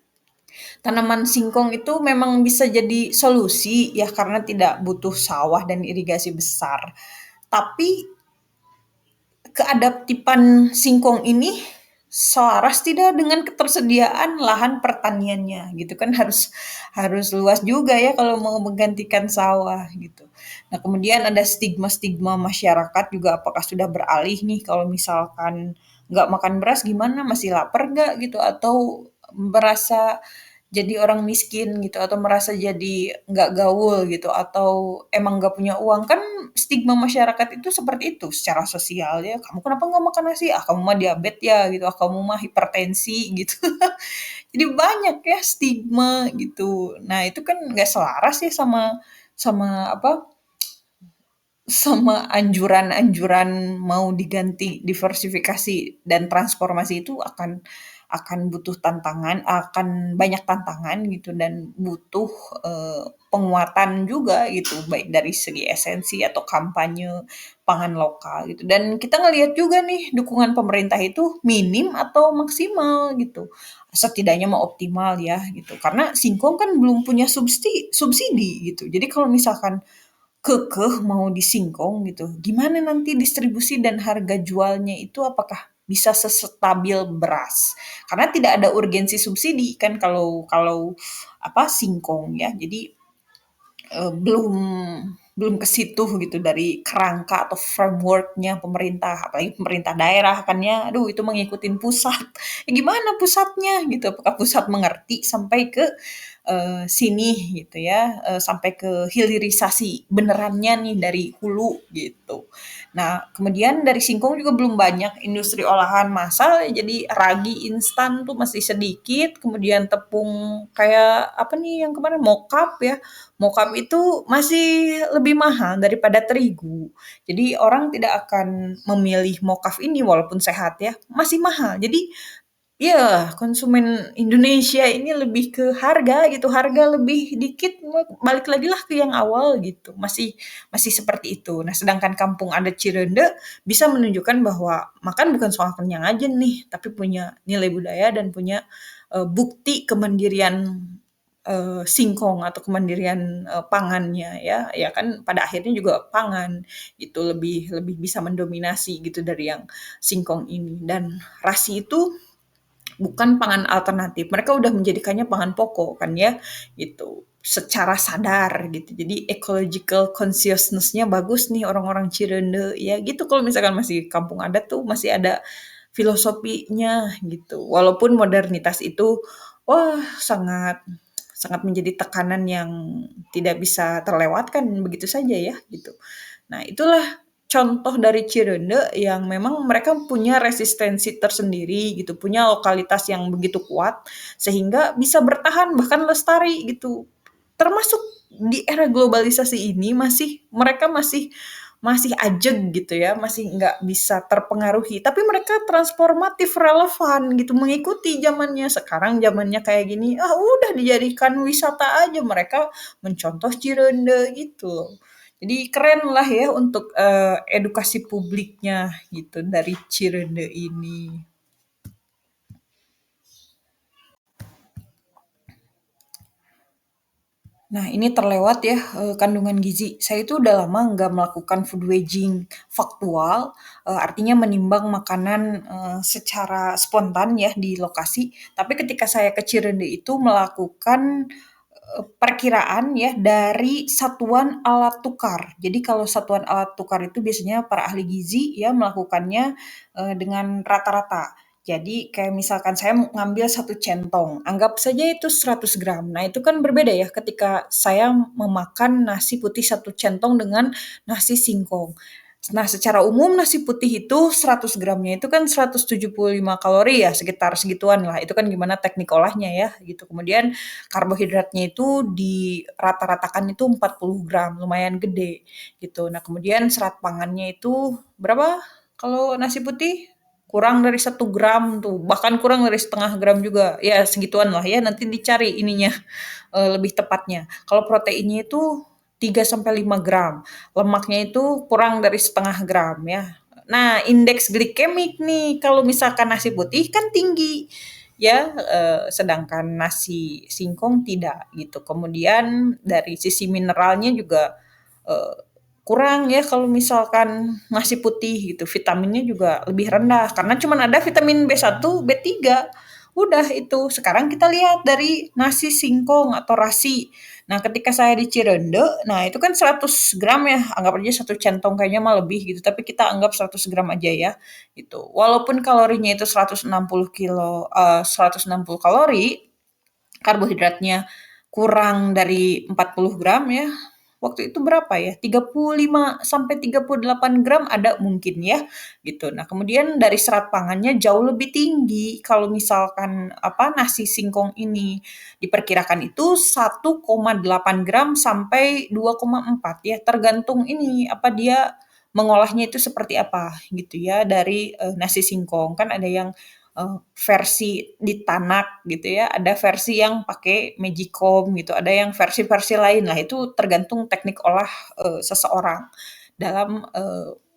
tanaman singkong itu memang bisa jadi solusi ya karena tidak butuh sawah dan irigasi besar. Tapi keadaptifan singkong ini selaras tidak dengan ketersediaan lahan pertaniannya gitu kan harus harus luas juga ya kalau mau menggantikan sawah gitu. Nah, kemudian ada stigma-stigma masyarakat juga apakah sudah beralih nih kalau misalkan nggak makan beras gimana masih lapar nggak gitu atau merasa jadi orang miskin gitu atau merasa jadi nggak gaul gitu atau emang nggak punya uang, kan stigma masyarakat itu seperti itu secara sosial ya, "Kamu kenapa nggak makan nasi? Ah, kamu mah diabetes ya," gitu, "ah, kamu mah hipertensi," gitu. Jadi banyak ya stigma gitu. Nah, itu kan nggak selaras ya sama sama apa, sama anjuran-anjuran mau diganti diversifikasi dan transformasi itu akan butuh tantangan, akan banyak tantangan gitu dan butuh, penguatan juga gitu, baik dari segi esensi atau kampanye pangan lokal gitu. Dan kita ngelihat juga nih dukungan pemerintah itu minim atau maksimal gitu, setidaknya mau optimal ya gitu. Karena singkong kan belum punya subsidi gitu. Jadi kalau misalkan kekeh mau disingkong gitu, gimana nanti distribusi dan harga jualnya itu apakah bisa sestabil beras? Karena tidak ada urgensi subsidi kan kalau kalau singkong ya. Jadi belum belum ke situ gitu dari kerangka atau framework-nya pemerintah, apalagi pemerintah daerah kan ya, aduh itu mengikutin pusat. Ya gimana pusatnya gitu, apakah pusat mengerti sampai ke, sini gitu ya, sampai ke hilirisasi benerannya nih dari hulu gitu. Nah, kemudian dari singkong juga belum banyak industri olahan massal, jadi ragi instan tuh masih sedikit, kemudian tepung kayak apa nih yang kemarin mokap ya, mokap itu masih lebih mahal daripada terigu. Jadi orang tidak akan memilih mokaf ini walaupun sehat ya, masih mahal. Jadi ya konsumen Indonesia ini lebih ke harga gitu, harga lebih dikit balik lagi lah ke yang awal gitu, masih masih seperti itu. Nah, sedangkan kampung adat Cirende bisa menunjukkan bahwa makan bukan soal kenyang aja nih, tapi punya nilai budaya dan punya, bukti kemandirian, singkong atau kemandirian, pangannya ya, ya kan pada akhirnya juga pangan, itu lebih lebih bisa mendominasi gitu dari yang singkong ini. Dan rasi itu bukan pangan alternatif, mereka udah menjadikannya pangan pokok kan ya, gitu. Secara sadar gitu. Jadi ecological consciousness-nya bagus nih orang-orang Cirende ya gitu kalau misalkan masih kampung adat tuh masih ada filosofinya gitu. Walaupun modernitas itu wah sangat sangat menjadi tekanan yang tidak bisa terlewatkan begitu saja ya gitu. Nah, itulah contoh dari Cirende yang memang mereka punya resistensi tersendiri gitu, punya lokalitas yang begitu kuat sehingga bisa bertahan bahkan lestari gitu. Termasuk di era globalisasi ini mereka masih masih ajeg gitu ya, masih nggak bisa terpengaruhi, tapi mereka transformatif relevan gitu, mengikuti zamannya. Sekarang zamannya kayak gini, ah udah dijadikan wisata aja, mereka mencontoh Cirende gitu loh. Jadi keren lah ya untuk, edukasi publiknya gitu dari Cirende ini. Nah, ini terlewat ya, kandungan gizi. Saya itu udah lama nggak melakukan food waging faktual, artinya menimbang makanan, secara spontan ya di lokasi. Tapi ketika saya ke Cirende itu melakukan, perkiraan ya dari satuan alat tukar. Jadi kalau satuan alat tukar itu biasanya para ahli gizi ya melakukannya, dengan rata-rata. Jadi kayak misalkan saya ngambil satu centong, anggap saja itu 100 gram. Nah, itu kan berbeda ya ketika saya memakan nasi putih satu centong dengan nasi singkong. Nah, secara umum nasi putih itu 100 gramnya itu kan 175 kalori ya, sekitar segituan lah. Itu kan gimana teknik olahnya ya gitu. Kemudian karbohidratnya itu dirata-ratakan itu 40 gram, lumayan gede gitu. Nah, kemudian serat pangannya itu berapa kalau nasi putih? Kurang dari 1 gram tuh, bahkan kurang dari setengah gram juga. Ya segituan lah ya, nanti dicari ininya, lebih tepatnya. Kalau proteinnya itu 3 sampai 5 gram, lemaknya itu kurang dari setengah gram ya. Nah, indeks glikemik nih kalau misalkan nasi putih kan tinggi ya, sedangkan nasi singkong tidak gitu. Kemudian dari sisi mineralnya juga, eee, kurang ya kalau misalkan nasi putih gitu, vitaminnya juga lebih rendah karena cuman ada vitamin B1, B3. Udah itu, sekarang kita lihat dari nasi singkong atau rasi. Nah, ketika saya di Cirende, nah itu kan 100 gram ya, anggap aja satu centong kayaknya mah lebih gitu, tapi kita anggap 100 gram aja ya, gitu. Walaupun kalorinya itu 160 kalori, karbohidratnya kurang dari 40 gram ya. Waktu itu berapa ya? 35 sampai 38 gram ada mungkin ya, gitu. Nah, kemudian dari serat pangannya jauh lebih tinggi kalau misalkan apa nasi singkong ini diperkirakan itu 1,8 gram sampai 2,4 ya, tergantung ini apa dia mengolahnya itu seperti apa gitu ya dari nasi singkong. Kan ada yang versi ditanak gitu ya, ada versi yang pakai magicom gitu, ada yang versi-versi lain lah, itu tergantung teknik olah, seseorang dalam,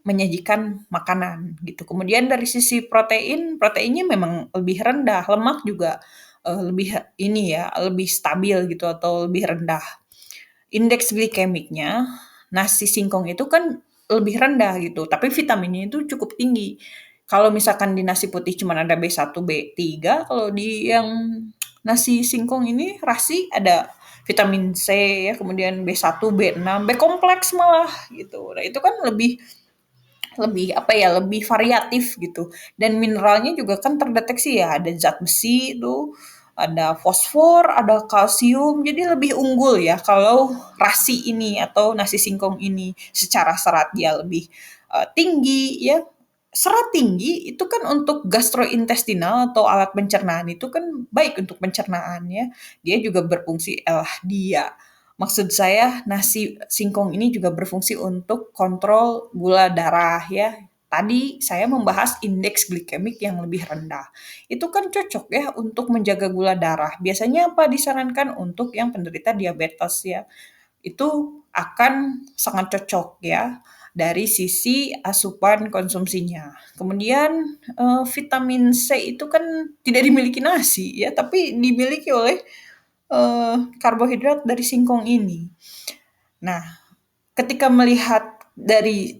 menyajikan makanan gitu. Kemudian dari sisi protein, proteinnya memang lebih rendah, lemak juga, lebih ini ya, lebih stabil gitu atau lebih rendah. Indeks glikemiknya nasi singkong itu kan lebih rendah gitu, tapi vitaminnya itu cukup tinggi. Kalau misalkan di nasi putih cuma ada B1, B3, kalau di yang nasi singkong ini rasi ada vitamin C ya, kemudian B1, B6, B kompleks malah gitu. Nah, itu kan lebih lebih apa ya, lebih variatif gitu. Dan mineralnya juga kan terdeteksi ya, ada zat besi itu, ada fosfor, ada kalsium, jadi lebih unggul ya kalau rasi ini atau nasi singkong ini secara serat dia lebih tinggi ya. Serat tinggi itu kan untuk gastrointestinal atau alat pencernaan itu kan baik untuk pencernaan ya. Dia juga berfungsi dia. Maksud saya nasi singkong ini juga berfungsi untuk kontrol gula darah ya. Tadi saya membahas indeks glikemik yang lebih rendah. Itu kan cocok ya untuk menjaga gula darah. Biasanya apa disarankan untuk yang penderita diabetes ya. Itu akan sangat cocok ya dari sisi asupan konsumsinya. Kemudian vitamin C itu kan tidak dimiliki nasi ya, tapi dimiliki oleh karbohidrat dari singkong ini. Nah, ketika melihat dari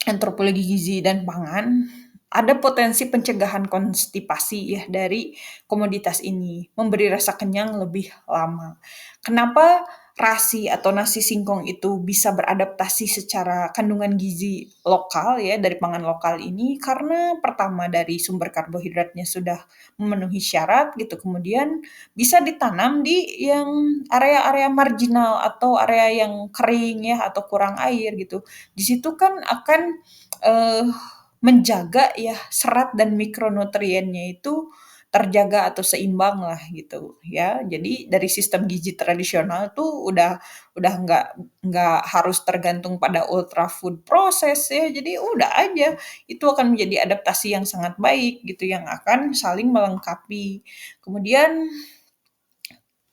antropologi gizi dan pangan, ada potensi pencegahan konstipasi ya dari komoditas ini, memberi rasa kenyang lebih lama. Kenapa rasi atau nasi singkong itu bisa beradaptasi secara kandungan gizi lokal ya dari pangan lokal ini? Karena pertama dari sumber karbohidratnya sudah memenuhi syarat gitu, kemudian bisa ditanam di yang area-area marginal atau area yang kering ya atau kurang air gitu. Di situ kan akan menjaga ya serat dan mikronutriennya itu terjaga atau seimbang lah gitu ya. Jadi dari sistem gizi tradisional tuh udah nggak harus tergantung pada ultra food process ya. Jadi udah aja itu akan menjadi adaptasi yang sangat baik gitu yang akan saling melengkapi. Kemudian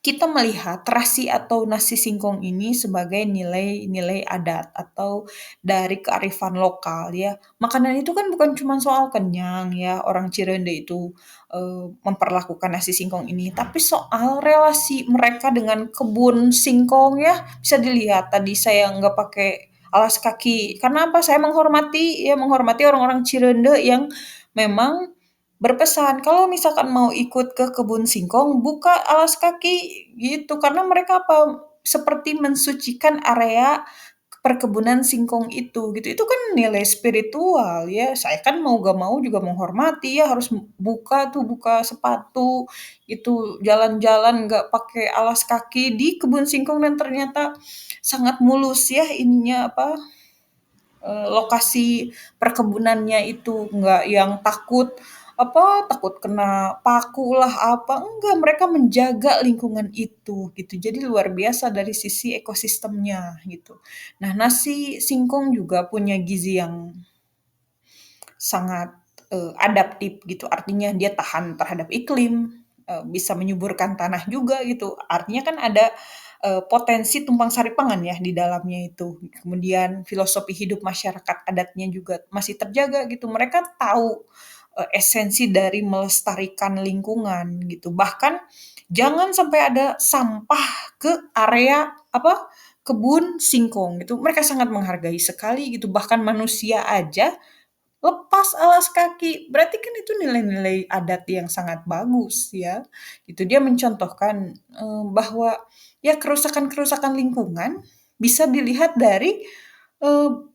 kita melihat terasi atau nasi singkong ini sebagai nilai-nilai adat atau dari kearifan lokal ya. Makanan itu kan bukan cuma soal kenyang ya, orang Cirende itu, memperlakukan nasi singkong ini, tapi soal relasi mereka dengan kebun singkong ya. Bisa dilihat tadi saya nggak pakai alas kaki, karena apa? Saya menghormati orang-orang Cirende yang memang berpesan, kalau misalkan mau ikut ke kebun singkong, buka alas kaki gitu. Karena mereka apa? Seperti mensucikan area perkebunan singkong itu gitu. Itu kan nilai spiritual ya. Saya kan mau gak mau juga menghormati ya, harus buka sepatu itu jalan-jalan nggak pakai alas kaki di kebun singkong dan ternyata sangat mulus ya ininya apa lokasi perkebunannya itu, nggak yang takut kena paku lah apa, enggak, mereka menjaga lingkungan itu gitu. Jadi luar biasa dari sisi ekosistemnya gitu. Nah, nasi singkong juga punya gizi yang sangat, adaptif gitu, artinya dia tahan terhadap iklim, bisa menyuburkan tanah juga gitu. Artinya kan ada, potensi tumpang sari pangan ya di dalamnya itu. Kemudian filosofi hidup masyarakat adatnya juga masih terjaga gitu. Mereka tahu, esensi dari melestarikan lingkungan gitu. Bahkan jangan sampai ada sampah ke area apa, kebun singkong gitu. Mereka sangat menghargai sekali gitu, bahkan manusia aja lepas alas kaki. Berarti kan itu nilai-nilai adat yang sangat bagus ya. Itu dia mencontohkan bahwa ya kerusakan-kerusakan lingkungan bisa dilihat dari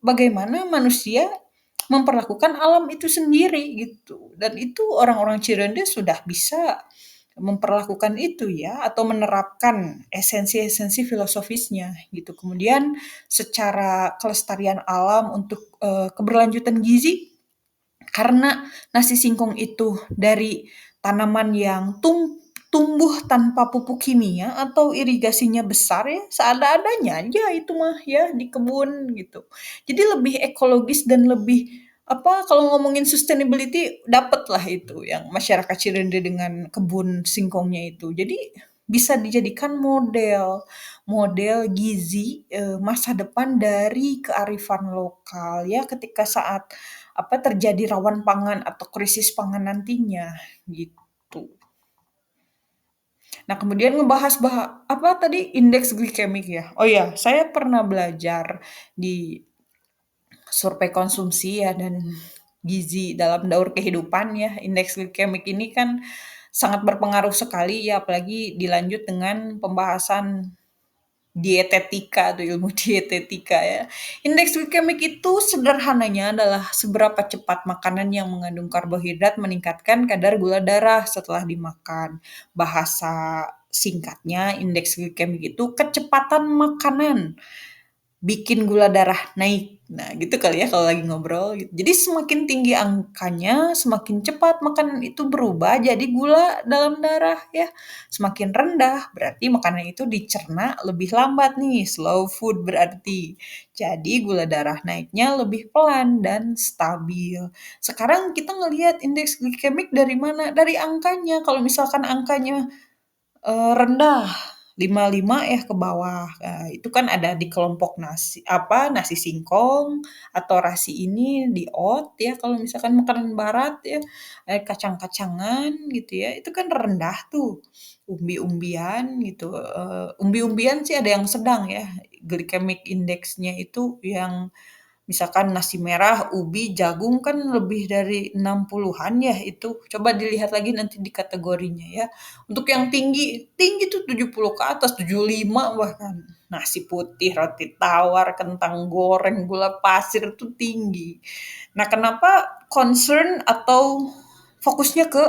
bagaimana manusia memperlakukan alam itu sendiri gitu. Dan itu orang-orang Cirende sudah bisa memperlakukan itu ya atau menerapkan esensi-esensi filosofisnya gitu. Kemudian secara kelestarian alam untuk keberlanjutan gizi karena nasi singkong itu dari tanaman yang tumbuh tanpa pupuk kimia atau irigasinya besar ya, seada-adanya aja itu mah ya di kebun gitu. Jadi lebih ekologis dan lebih apa kalau ngomongin sustainability dapatlah itu yang masyarakat Cirende dengan kebun singkongnya itu. Jadi bisa dijadikan model gizi masa depan dari kearifan lokal ya ketika saat apa terjadi rawan pangan atau krisis pangan nantinya gitu. Nah, kemudian ngebahas apa tadi indeks glikemik ya. Oh ya, saya pernah belajar di survei konsumsi ya dan gizi dalam daur kehidupan ya. Indeks glikemik ini kan sangat berpengaruh sekali ya apalagi dilanjut dengan pembahasan dietetika atau ilmu dietetika ya. Indeks glikemik itu sederhananya adalah seberapa cepat makanan yang mengandung karbohidrat meningkatkan kadar gula darah setelah dimakan. Bahasa singkatnya indeks glikemik itu kecepatan makanan bikin gula darah naik. Nah, gitu kali ya kalau lagi ngobrol gitu. Jadi semakin tinggi angkanya, semakin cepat makanan itu berubah jadi gula dalam darah ya. Semakin rendah berarti makanan itu dicerna lebih lambat nih, slow food berarti. Jadi gula darah naiknya lebih pelan dan stabil. Sekarang kita ngelihat indeks glikemik dari mana? Dari angkanya. Kalau misalkan angkanya rendah, 55 ya ke bawah. Itu kan ada di kelompok nasi apa, nasi singkong atau rasi ini di oat ya kalau misalkan makanan barat ya, kacang-kacangan gitu ya, itu kan rendah tuh. Umbi-umbian gitu, umbi-umbian sih ada yang sedang ya, glycemic index-nya itu yang misalkan nasi merah, ubi, jagung kan lebih dari 60-an ya itu. Coba dilihat lagi nanti di kategorinya ya. Untuk yang tinggi, tinggi tuh 70 ke atas, 75 bahkan. Nasi putih, roti tawar, kentang goreng, gula pasir itu tinggi. Nah, kenapa concern atau fokusnya ke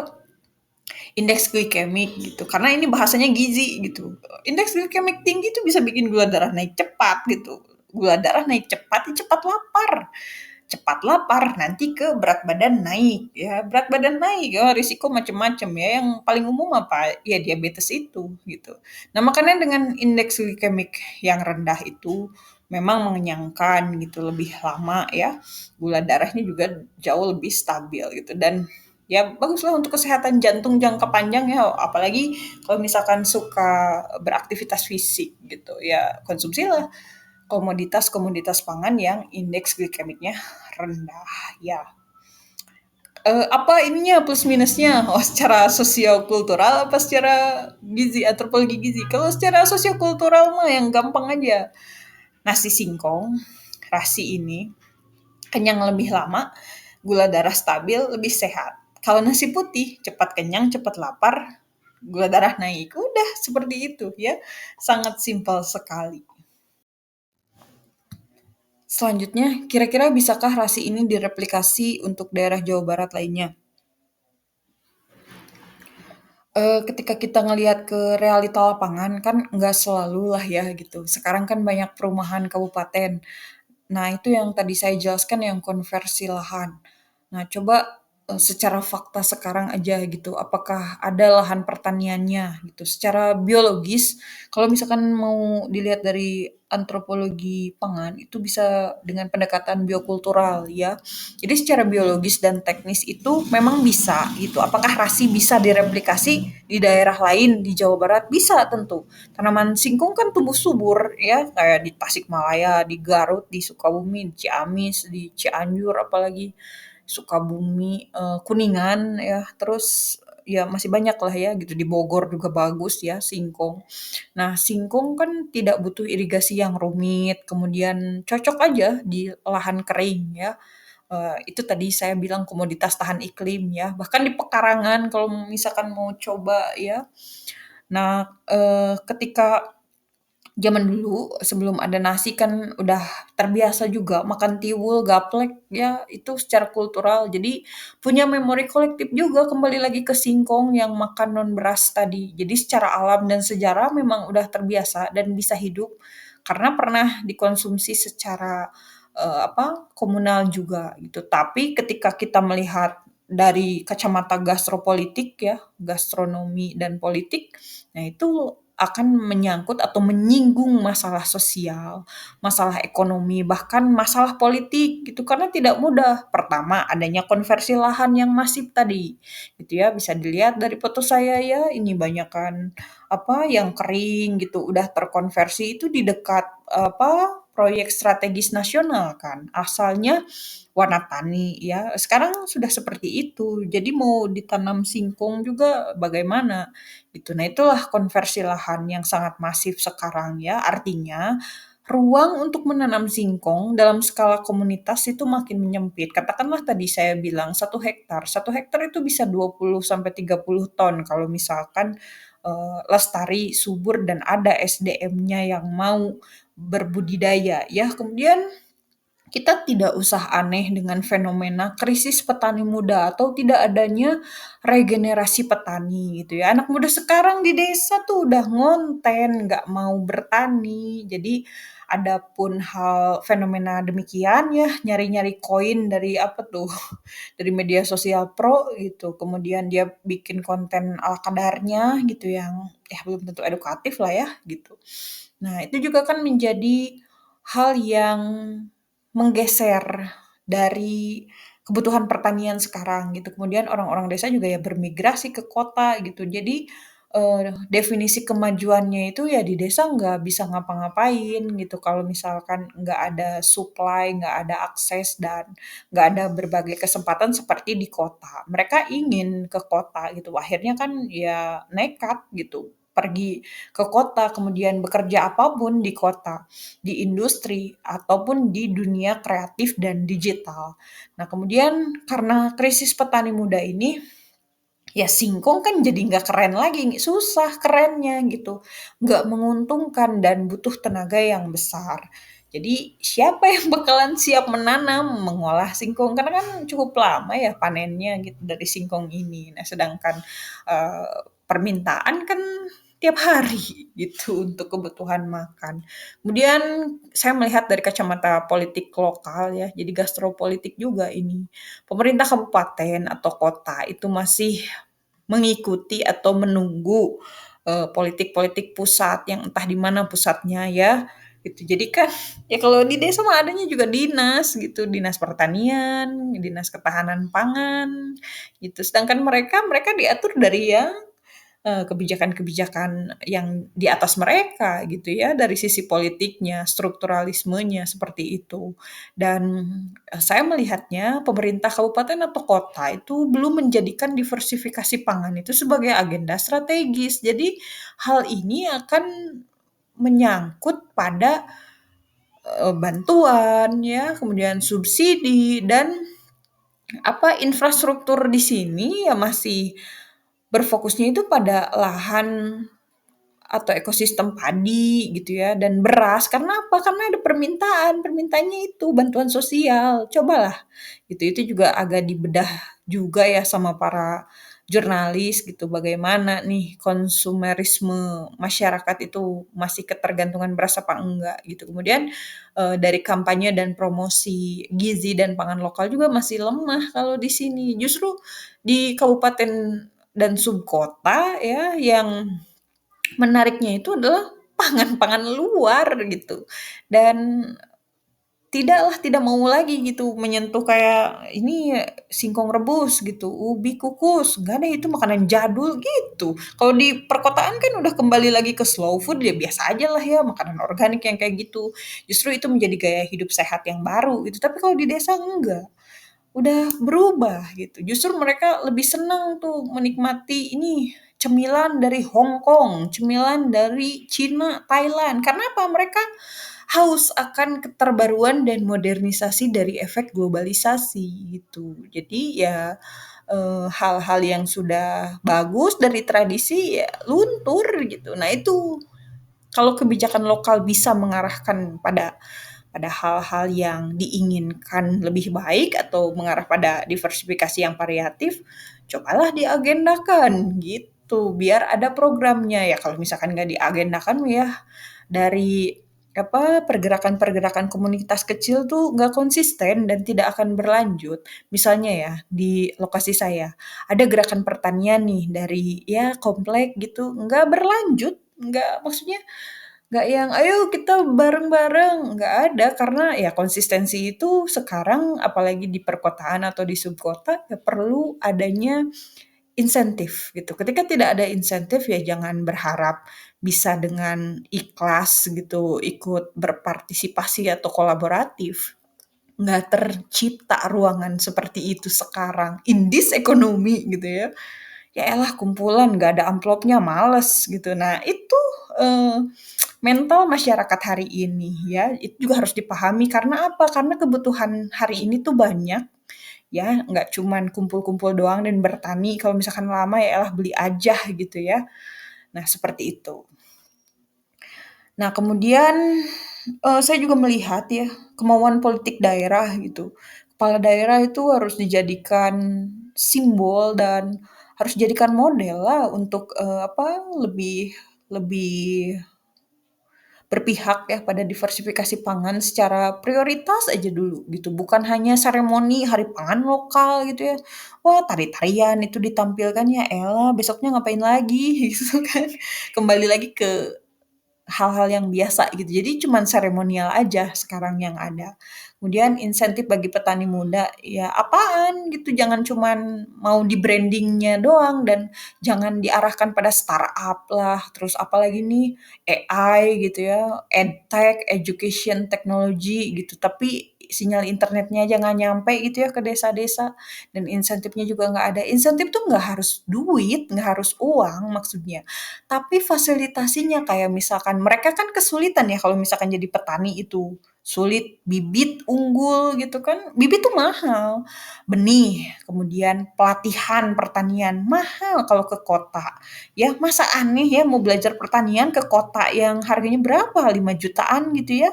indeks glikemik gitu? Karena ini bahasanya gizi gitu. Indeks glikemik tinggi itu bisa bikin gula darah naik cepat gitu. Gula darah naik cepat, ya cepat lapar nanti ke berat badan naik ya berat badan naik ya risiko macam-macam ya yang paling umum apa ya diabetes itu gitu. Nah makanya dengan indeks glikemik yang rendah itu memang mengenyangkan gitu lebih lama ya gula darahnya juga jauh lebih stabil gitu dan ya baguslah untuk kesehatan jantung jangka panjang ya apalagi kalau misalkan suka beraktivitas fisik gitu ya konsumsilah komoditas-komoditas pangan yang indeks glikemiknya rendah ya. Apa ininya plus minusnya? Oh, secara sosiokultural apa secara gizi antropologi gizi? Kalau secara sosiokultural mah yang gampang aja. Nasi singkong, rasi ini kenyang lebih lama, gula darah stabil, lebih sehat. Kalau nasi putih cepat kenyang, cepat lapar, gula darah naik. Udah seperti itu ya. Sangat simpel sekali. Selanjutnya, kira-kira bisakah rasi ini direplikasi untuk daerah Jawa Barat lainnya? Ketika kita ngelihat ke realita lapangan kan nggak selalu lah ya gitu. Sekarang kan banyak perumahan kabupaten. Nah, itu yang tadi saya jelaskan yang konversi lahan. Nah, coba secara fakta sekarang aja gitu, apakah ada lahan pertaniannya gitu. Secara biologis, kalau misalkan mau dilihat dari antropologi pangan, itu bisa dengan pendekatan biokultural ya. Jadi secara biologis dan teknis itu memang bisa gitu. Apakah rasi bisa direplikasi di daerah lain di Jawa Barat? Bisa tentu. Tanaman singkong kan tumbuh subur ya, kayak di Tasikmalaya, di Garut, di Sukabumi, di Ciamis, di Cianjur apalagi Sukabumi, Kuningan ya, terus ya masih banyak lah ya gitu, di Bogor juga bagus ya singkong. Nah, singkong kan tidak butuh irigasi yang rumit, kemudian cocok aja di lahan kering ya. Itu tadi saya bilang komoditas tahan iklim ya, bahkan di pekarangan kalau misalkan mau coba ya. Nah, ketika zaman dulu sebelum ada nasi kan udah terbiasa juga makan tiwul, gaplek, ya itu secara kultural. Jadi punya memori kolektif juga kembali lagi ke singkong yang makan non beras tadi. Jadi secara alam dan sejarah memang udah terbiasa dan bisa hidup karena pernah dikonsumsi secara komunal juga gitu. Tapi ketika kita melihat dari kacamata gastropolitik ya, gastronomi dan politik, nah itu akan menyangkut atau menyinggung masalah sosial, masalah ekonomi, bahkan masalah politik gitu karena tidak mudah. Pertama, adanya konversi lahan yang masif tadi. Gitu ya, bisa dilihat dari foto saya ya, ini banyakan yang kering gitu, udah terkonversi itu di dekat proyek strategis nasional kan. Asalnya warna tani ya. Sekarang sudah seperti itu. Jadi mau ditanam singkong juga bagaimana gitu. Nah, itulah konversi lahan yang sangat masif sekarang ya. Artinya ruang untuk menanam singkong dalam skala komunitas itu makin menyempit. Katakanlah tadi saya bilang 1 hektar. 1 hektar itu bisa 20 sampai 30 ton kalau misalkan lestari, subur dan ada SDM-nya yang mau berbudidaya ya. Kemudian kita tidak usah aneh dengan fenomena krisis petani muda atau tidak adanya regenerasi petani gitu ya. Anak muda sekarang di desa tuh udah ngonten, nggak mau bertani. Jadi adapun hal fenomena demikian ya, nyari-nyari koin dari apa tuh, dari media sosial pro gitu. Kemudian dia bikin konten ala kadarnya gitu yang ya belum tentu edukatif lah ya gitu. Nah, itu juga kan menjadi hal yang menggeser dari kebutuhan pertanian sekarang gitu. Kemudian orang-orang desa juga ya bermigrasi ke kota gitu. Jadi, definisi kemajuannya itu ya di desa nggak bisa ngapa-ngapain gitu kalau misalkan nggak ada supply, nggak ada akses, dan nggak ada berbagai kesempatan seperti di kota. Mereka ingin ke kota gitu, akhirnya kan ya nekat gitu, pergi ke kota, kemudian bekerja apapun di kota, di industri, ataupun di dunia kreatif dan digital. Nah, kemudian karena krisis petani muda ini, ya singkong kan jadi nggak keren lagi, susah kerennya gitu, nggak menguntungkan dan butuh tenaga yang besar. Jadi siapa yang bakalan siap menanam, mengolah singkong? Karena kan cukup lama ya panennya gitu dari singkong ini. Nah, sedangkan permintaan kan tiap hari gitu untuk kebutuhan makan. Kemudian saya melihat dari kacamata politik lokal ya, jadi gastropolitik juga ini. Pemerintah kabupaten atau kota itu masih mengikuti atau menunggu, politik-politik pusat yang entah di mana pusatnya ya, gitu. Jadi kan ya kalau di desa mah adanya juga dinas gitu, dinas pertanian, dinas ketahanan pangan, gitu. Sedangkan mereka mereka diatur dari yang kebijakan-kebijakan yang di atas mereka gitu ya, dari sisi politiknya, strukturalismenya, seperti itu. Dan, saya melihatnya pemerintah kabupaten atau kota itu belum menjadikan diversifikasi pangan itu sebagai agenda strategis. Jadi hal ini akan menyangkut pada, bantuan ya, kemudian subsidi dan infrastruktur di sini ya masih berfokusnya itu pada lahan atau ekosistem padi gitu ya dan beras. Karena apa? Karena ada permintaan, permintaannya itu bantuan sosial. Cobalah gitu. Itu juga agak dibedah juga ya sama para jurnalis gitu, bagaimana nih konsumerisme masyarakat itu masih ketergantungan beras apa enggak gitu. Kemudian, dari kampanye dan promosi gizi dan pangan lokal juga masih lemah kalau di sini. Justru di kabupaten dan subkota ya yang menariknya itu adalah pangan-pangan luar gitu, dan tidak mau lagi gitu menyentuh kayak ini singkong rebus gitu, ubi kukus, nggak ada, itu makanan jadul gitu. Kalau di perkotaan kan udah kembali lagi ke slow food, ya biasa aja lah ya makanan organik yang kayak gitu. Justru itu menjadi gaya hidup sehat yang baru gitu, tapi kalau di desa enggak. Udah berubah gitu. Justru mereka lebih senang tuh menikmati ini cemilan dari Hong Kong, cemilan dari Cina, Thailand. Karena apa? Mereka haus akan keterbaruan dan modernisasi dari efek globalisasi gitu. Jadi ya hal-hal yang sudah bagus dari tradisi ya luntur gitu. Nah itu kalau kebijakan lokal bisa mengarahkan pada hal-hal yang diinginkan lebih baik atau mengarah pada diversifikasi yang variatif, cobalah diagendakan gitu, biar ada programnya. Ya kalau misalkan nggak diagendakan ya dari pergerakan-pergerakan komunitas kecil tuh nggak konsisten dan tidak akan berlanjut. Misalnya ya di lokasi saya ada gerakan pertanian nih dari ya komplek gitu, nggak berlanjut, nggak maksudnya nggak yang, "Ayo kita bareng-bareng," nggak ada, karena ya konsistensi itu sekarang apalagi di perkotaan atau di subkota, ya perlu adanya insentif gitu. Ketika tidak ada insentif ya jangan berharap bisa dengan ikhlas gitu ikut berpartisipasi atau kolaboratif. Nggak tercipta ruangan seperti itu sekarang, in this economy gitu ya. Ya elah kumpulan nggak ada amplopnya males gitu. Nah itu, mental masyarakat hari ini ya, itu juga harus dipahami karena apa? Karena kebutuhan hari ini tuh banyak ya, nggak cuman kumpul-kumpul doang dan bertani, kalau misalkan lama ya elah beli aja gitu ya. Nah seperti itu. Nah kemudian, saya juga melihat ya, kemauan politik daerah gitu. Kepala daerah itu harus dijadikan simbol dan harus dijadikan model lah untuk, lebih lebih berpihak ya pada diversifikasi pangan secara prioritas aja dulu gitu, bukan hanya seremoni hari pangan lokal gitu ya. Wah, tari-tarian itu ditampilkan, ya elah besoknya ngapain lagi gitu kan. Kembali lagi ke hal-hal yang biasa gitu. Jadi cuman seremonial aja sekarang yang ada. Kemudian insentif bagi petani muda, ya apaan gitu, jangan cuman mau di brandingnya doang dan jangan diarahkan pada startup lah, terus apalagi nih AI gitu ya, edtech, education technology gitu, tapi sinyal internetnya aja nggak nyampe gitu ya ke desa-desa dan insentifnya juga nggak ada. Insentif tuh nggak harus duit, nggak harus uang maksudnya, tapi fasilitasinya kayak misalkan mereka kan kesulitan ya kalau misalkan jadi petani itu, sulit bibit unggul gitu kan, bibit tuh mahal, benih, kemudian pelatihan pertanian, mahal kalau ke kota. Ya masa aneh ya mau belajar pertanian ke kota yang harganya berapa, 5 jutaan gitu ya,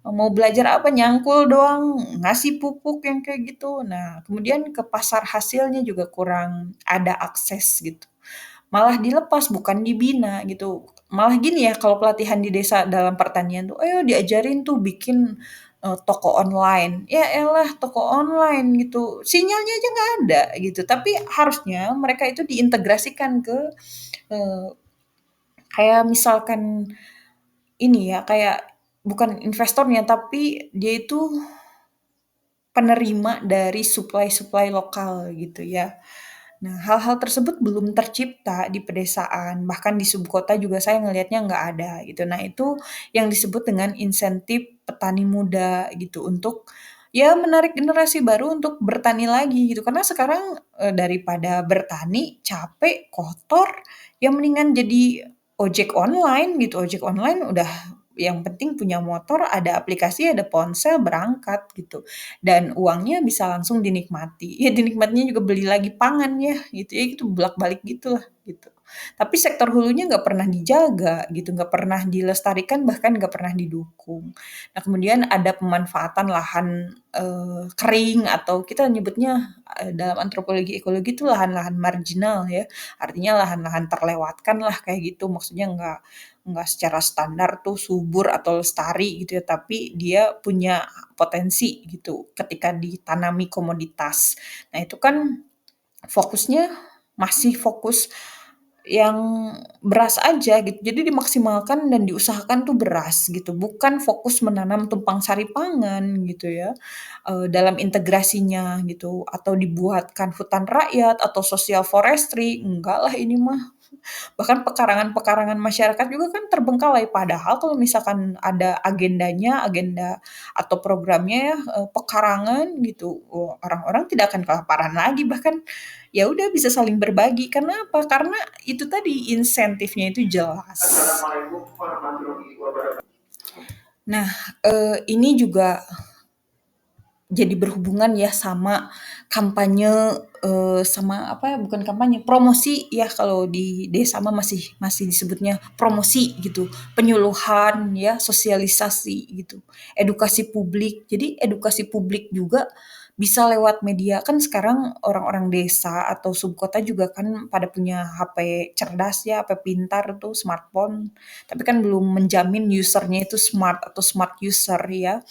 mau belajar apa, nyangkul doang, ngasih pupuk yang kayak gitu. Nah kemudian ke pasar hasilnya juga kurang ada akses gitu. Malah dilepas bukan dibina gitu. Malah gini ya kalau pelatihan di desa dalam pertanian tuh, "Ayo diajarin tuh bikin, toko online." Ya elah toko online gitu, sinyalnya aja nggak ada gitu. Tapi harusnya mereka itu diintegrasikan ke, eee, kayak misalkan ini ya, kayak bukan investornya, tapi dia itu penerima dari supply-supply lokal gitu ya. Nah, hal-hal tersebut belum tercipta di pedesaan, bahkan di subkota juga saya ngelihatnya nggak ada gitu. Nah, itu yang disebut dengan insentif petani muda gitu untuk ya menarik generasi baru untuk bertani lagi gitu. Karena sekarang daripada bertani capek, kotor, ya mendingan jadi ojek online gitu. Ojek online udah yang penting punya motor, ada aplikasi, ada ponsel, berangkat gitu dan uangnya bisa langsung dinikmati. Ya dinikmatinya juga beli lagi pangan ya gitu bolak-balik gitulah gitu. Tapi sektor hulunya nggak pernah dijaga gitu, nggak pernah dilestarikan, bahkan nggak pernah didukung. Nah kemudian ada pemanfaatan lahan, kering atau kita nyebutnya, dalam antropologi ekologi itu lahan-lahan marginal ya, artinya lahan-lahan terlewatkan lah kayak gitu, maksudnya nggak secara standar tuh subur atau lestari gitu ya, tapi dia punya potensi gitu ketika ditanami komoditas. Nah itu kan fokusnya masih fokus yang beras aja gitu. Jadi dimaksimalkan dan diusahakan tuh beras gitu, bukan fokus menanam tumpang sari pangan gitu ya, dalam integrasinya gitu, atau dibuatkan hutan rakyat atau social forestry, enggak lah ini mah. Bahkan pekarangan-pekarangan masyarakat juga kan terbengkalai, padahal kalau misalkan ada agendanya, agenda atau programnya ya, pekarangan gitu, orang-orang tidak akan kelaparan lagi, bahkan ya udah bisa saling berbagi. Karena apa? Karena itu tadi insentifnya itu jelas. Nah, ini juga jadi berhubungan ya sama kampanye, sama apa ya, bukan kampanye, promosi ya kalau di desa mah masih masih disebutnya promosi gitu, penyuluhan ya, sosialisasi gitu, edukasi publik. Jadi edukasi publik juga bisa lewat media, kan sekarang orang-orang desa atau subkota juga kan pada punya HP cerdas ya, HP pintar tuh, smartphone, tapi kan belum menjamin usernya itu smart atau smart user ya.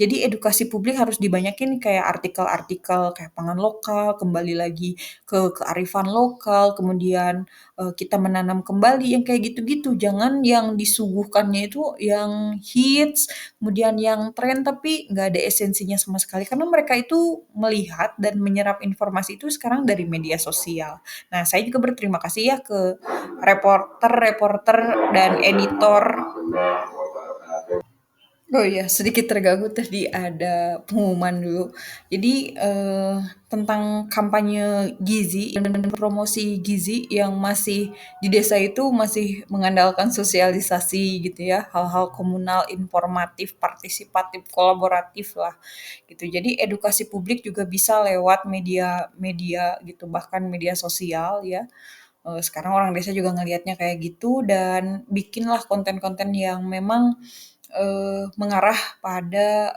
Jadi edukasi publik harus dibanyakin kayak artikel-artikel kayak pangan lokal, kembali lagi ke kearifan lokal, kemudian, kita menanam kembali yang kayak gitu-gitu. Jangan yang disuguhkannya itu yang hits, kemudian yang tren tapi nggak ada esensinya sama sekali. Karena mereka itu melihat dan menyerap informasi itu sekarang dari media sosial. Nah, saya juga berterima kasih ya ke reporter-reporter dan editor. Oh iya, sedikit terganggu tadi ada pengumuman dulu. Jadi, tentang kampanye gizi dan promosi gizi yang masih di desa itu masih mengandalkan sosialisasi gitu ya, hal-hal komunal, informatif, partisipatif, kolaboratif lah gitu. Jadi edukasi publik juga bisa lewat media-media gitu, bahkan media sosial ya. Sekarang orang desa juga ngelihatnya kayak gitu dan bikinlah konten-konten yang memang mengarah pada,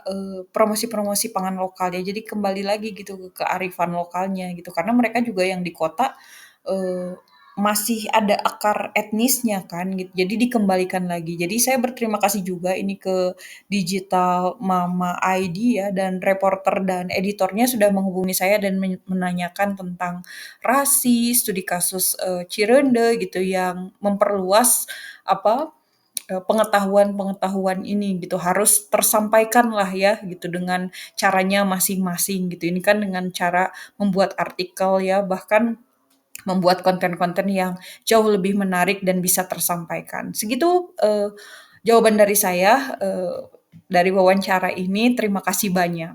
promosi-promosi pangan lokal ya. Jadi kembali lagi gitu ke kearifan lokalnya gitu, karena mereka juga yang di kota, eee, masih ada akar etnisnya kan gitu, jadi dikembalikan lagi. Jadi saya berterima kasih juga ini ke Digital Mama ID ya, dan reporter dan editornya sudah menghubungi saya dan menanyakan tentang RASI, studi kasus, Cirende gitu yang memperluas apa, pengetahuan-pengetahuan ini gitu, harus tersampaikan lah ya gitu dengan caranya masing-masing gitu. Ini kan dengan cara membuat artikel ya, bahkan membuat konten-konten yang jauh lebih menarik dan bisa tersampaikan. Segitu, jawaban dari saya, dari wawancara ini. Terima kasih banyak.